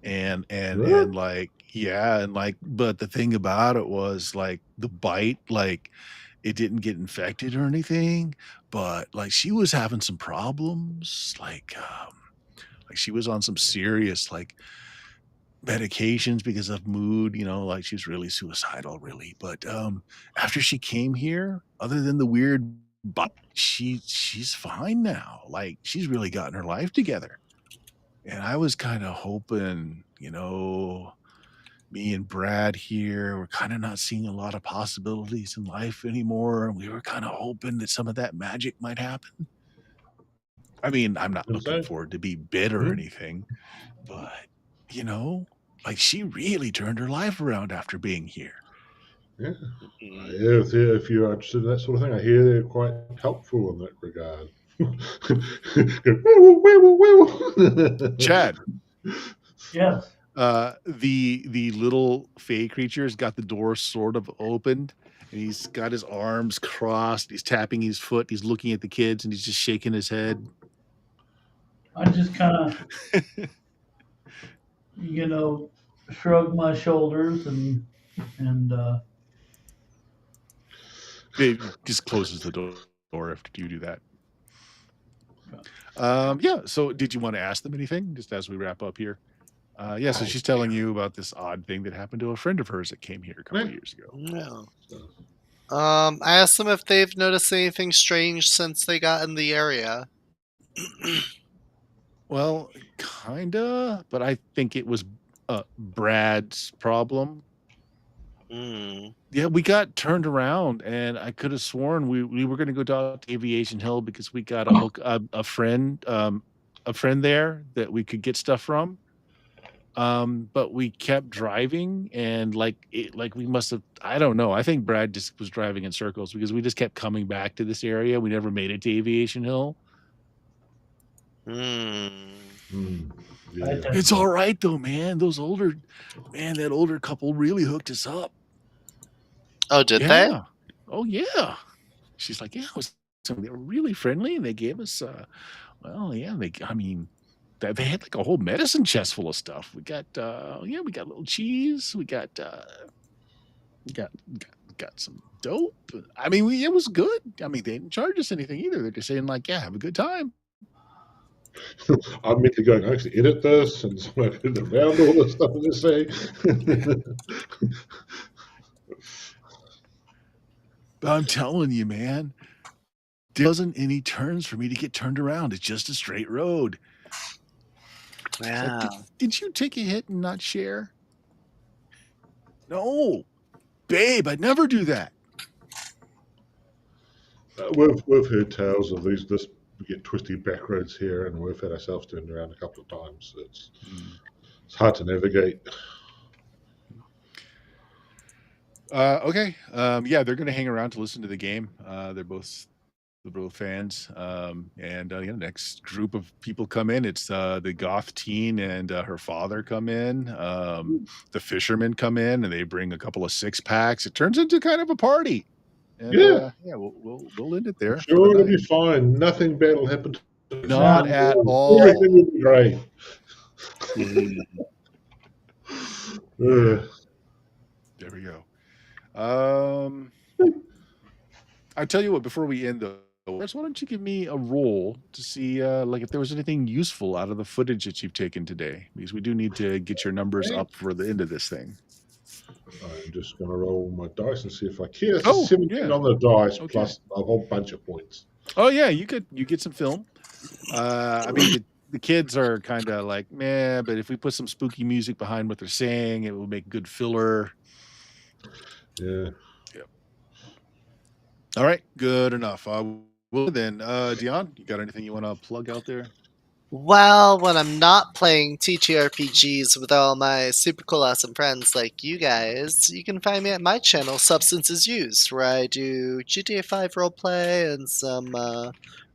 Really? and like yeah and like but the thing about it was like the bite, like it didn't get infected or anything, but like she was having some problems, like she was on some serious like medications because of mood, like she was really suicidal really. But after she came here, other than the weird bite, she's fine now. Like she's really gotten her life together. And I was kind of hoping, me and Brad here, we're kind of not seeing a lot of possibilities in life anymore. And we were kind of hoping that some of that magic might happen. I mean, I'm not And looking so, for it to be bit or hmm, anything, but, you know, like she really turned her life around after being here. yeah. Mhm. If you're interested in that sort of thing, I hear they're quite helpful in that regard. Chad, Yes. the little fey creature's got the door sort of opened and he's got his arms crossed, he's tapping his foot, he's looking at the kids and he's just shaking his head. I just kind of, shrug my shoulders and It just closes the door after you do that. Yeah, so did you want to ask them anything just as we wrap up here? Yeah, so she's telling you about this odd thing that happened to a friend of hers that came here a couple Yeah. years ago. No. I asked them if they've noticed anything strange since they got in the area. Well, kinda, but I think it was Brad's problem. Mm. Yeah, we got turned around, and I could have sworn we were going to go down to Aviation Hill because we got a friend there that we could get stuff from. But we kept driving, and like we must have, I don't know. I think Brad just was driving in circles because we just kept coming back to this area. We never made it to Aviation Hill. Mm. Yeah. It's all right though, man. That older couple really hooked us up. Oh, did they? Yeah. Oh yeah. She's like, yeah, they were really friendly and they gave us well, yeah, they had like a whole medicine chest full of stuff. We got we got a little cheese, we got got some dope. I mean, it was good. I mean, they didn't charge us anything either. They're just saying like, yeah, have a good time. I'm meant to go and actually edit this and so I edit around all the stuff I'm saying. But I'm telling you, man, there wasn't any turns for me to get turned around. It's just a straight road. Yeah. Like, did you take a hit and not share? No, babe, I'd never do that. We've heard tales of we get twisty back roads here, and we've had ourselves turned around a couple of times. It's hard to navigate. Okay. Yeah, they're going to hang around to listen to the game. They're both fans. Next group of people come in. It's the goth teen and her father come in. The fishermen come in and they bring a couple of 6 packs. It turns into kind of a party. And Yeah, yeah, we'll end it I'm there for the sure it'll night. be fine. Nothing bad will happen to Not No. at everything all. will be great. Uh, There we go. Um, I tell you what, before we end though, Wes, why don't you give me a roll to see like if there was anything useful out of the footage that you've taken today? Because we do need to get your numbers okay. up for the end of this thing. I'm just going to roll my dice and see if I care. It's a Oh, 17 yeah. on the dice Okay. plus a whole bunch of points. Oh yeah, you get some film. I mean the kids are kind of like meh, but if we put some spooky music behind what they're saying, it will make good filler. Yeah. Yep. All right, good enough. Well then, Dion, you got anything you want to plug out there? Well, when I'm not playing TTRPGs with all my super cool awesome friends like you guys, you can find me at my channel, Substances Used, where I do GTA 5 roleplay and some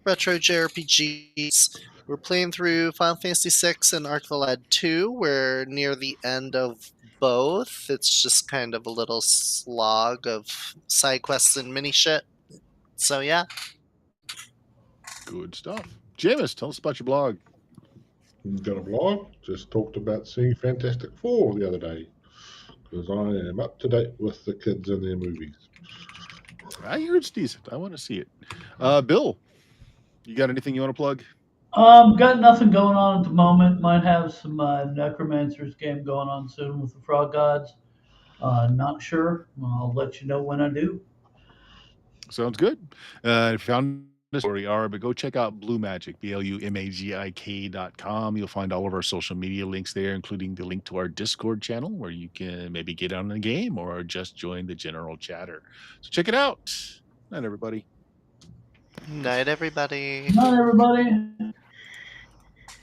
retro JRPGs. We're playing through Final Fantasy 6 and Arc the Lad 2. We're near the end of both. It's just kind of a little slog of side quests and mini shit. So yeah. Good stuff. Jameis, tell us about your blog. Got a blog. Just talked about seeing Fantastic Four the other day because I am up to date with the kids and their movies. I hear it's decent. I want to see it. Bill, you got anything you want to plug? Got nothing going on at the moment. Might have some Necromancer's game going on soon with the Frog Gods. Not sure. I'll let you know when I do. Sounds good. If you found this where we are, but go check out Blue Magic, BLUMAGIK.com. You'll find all of our social media links there, including the link to our Discord channel where you can maybe get on the game or just join the general chatter. So check it out. Night, everybody. Night, everybody. Not everybody.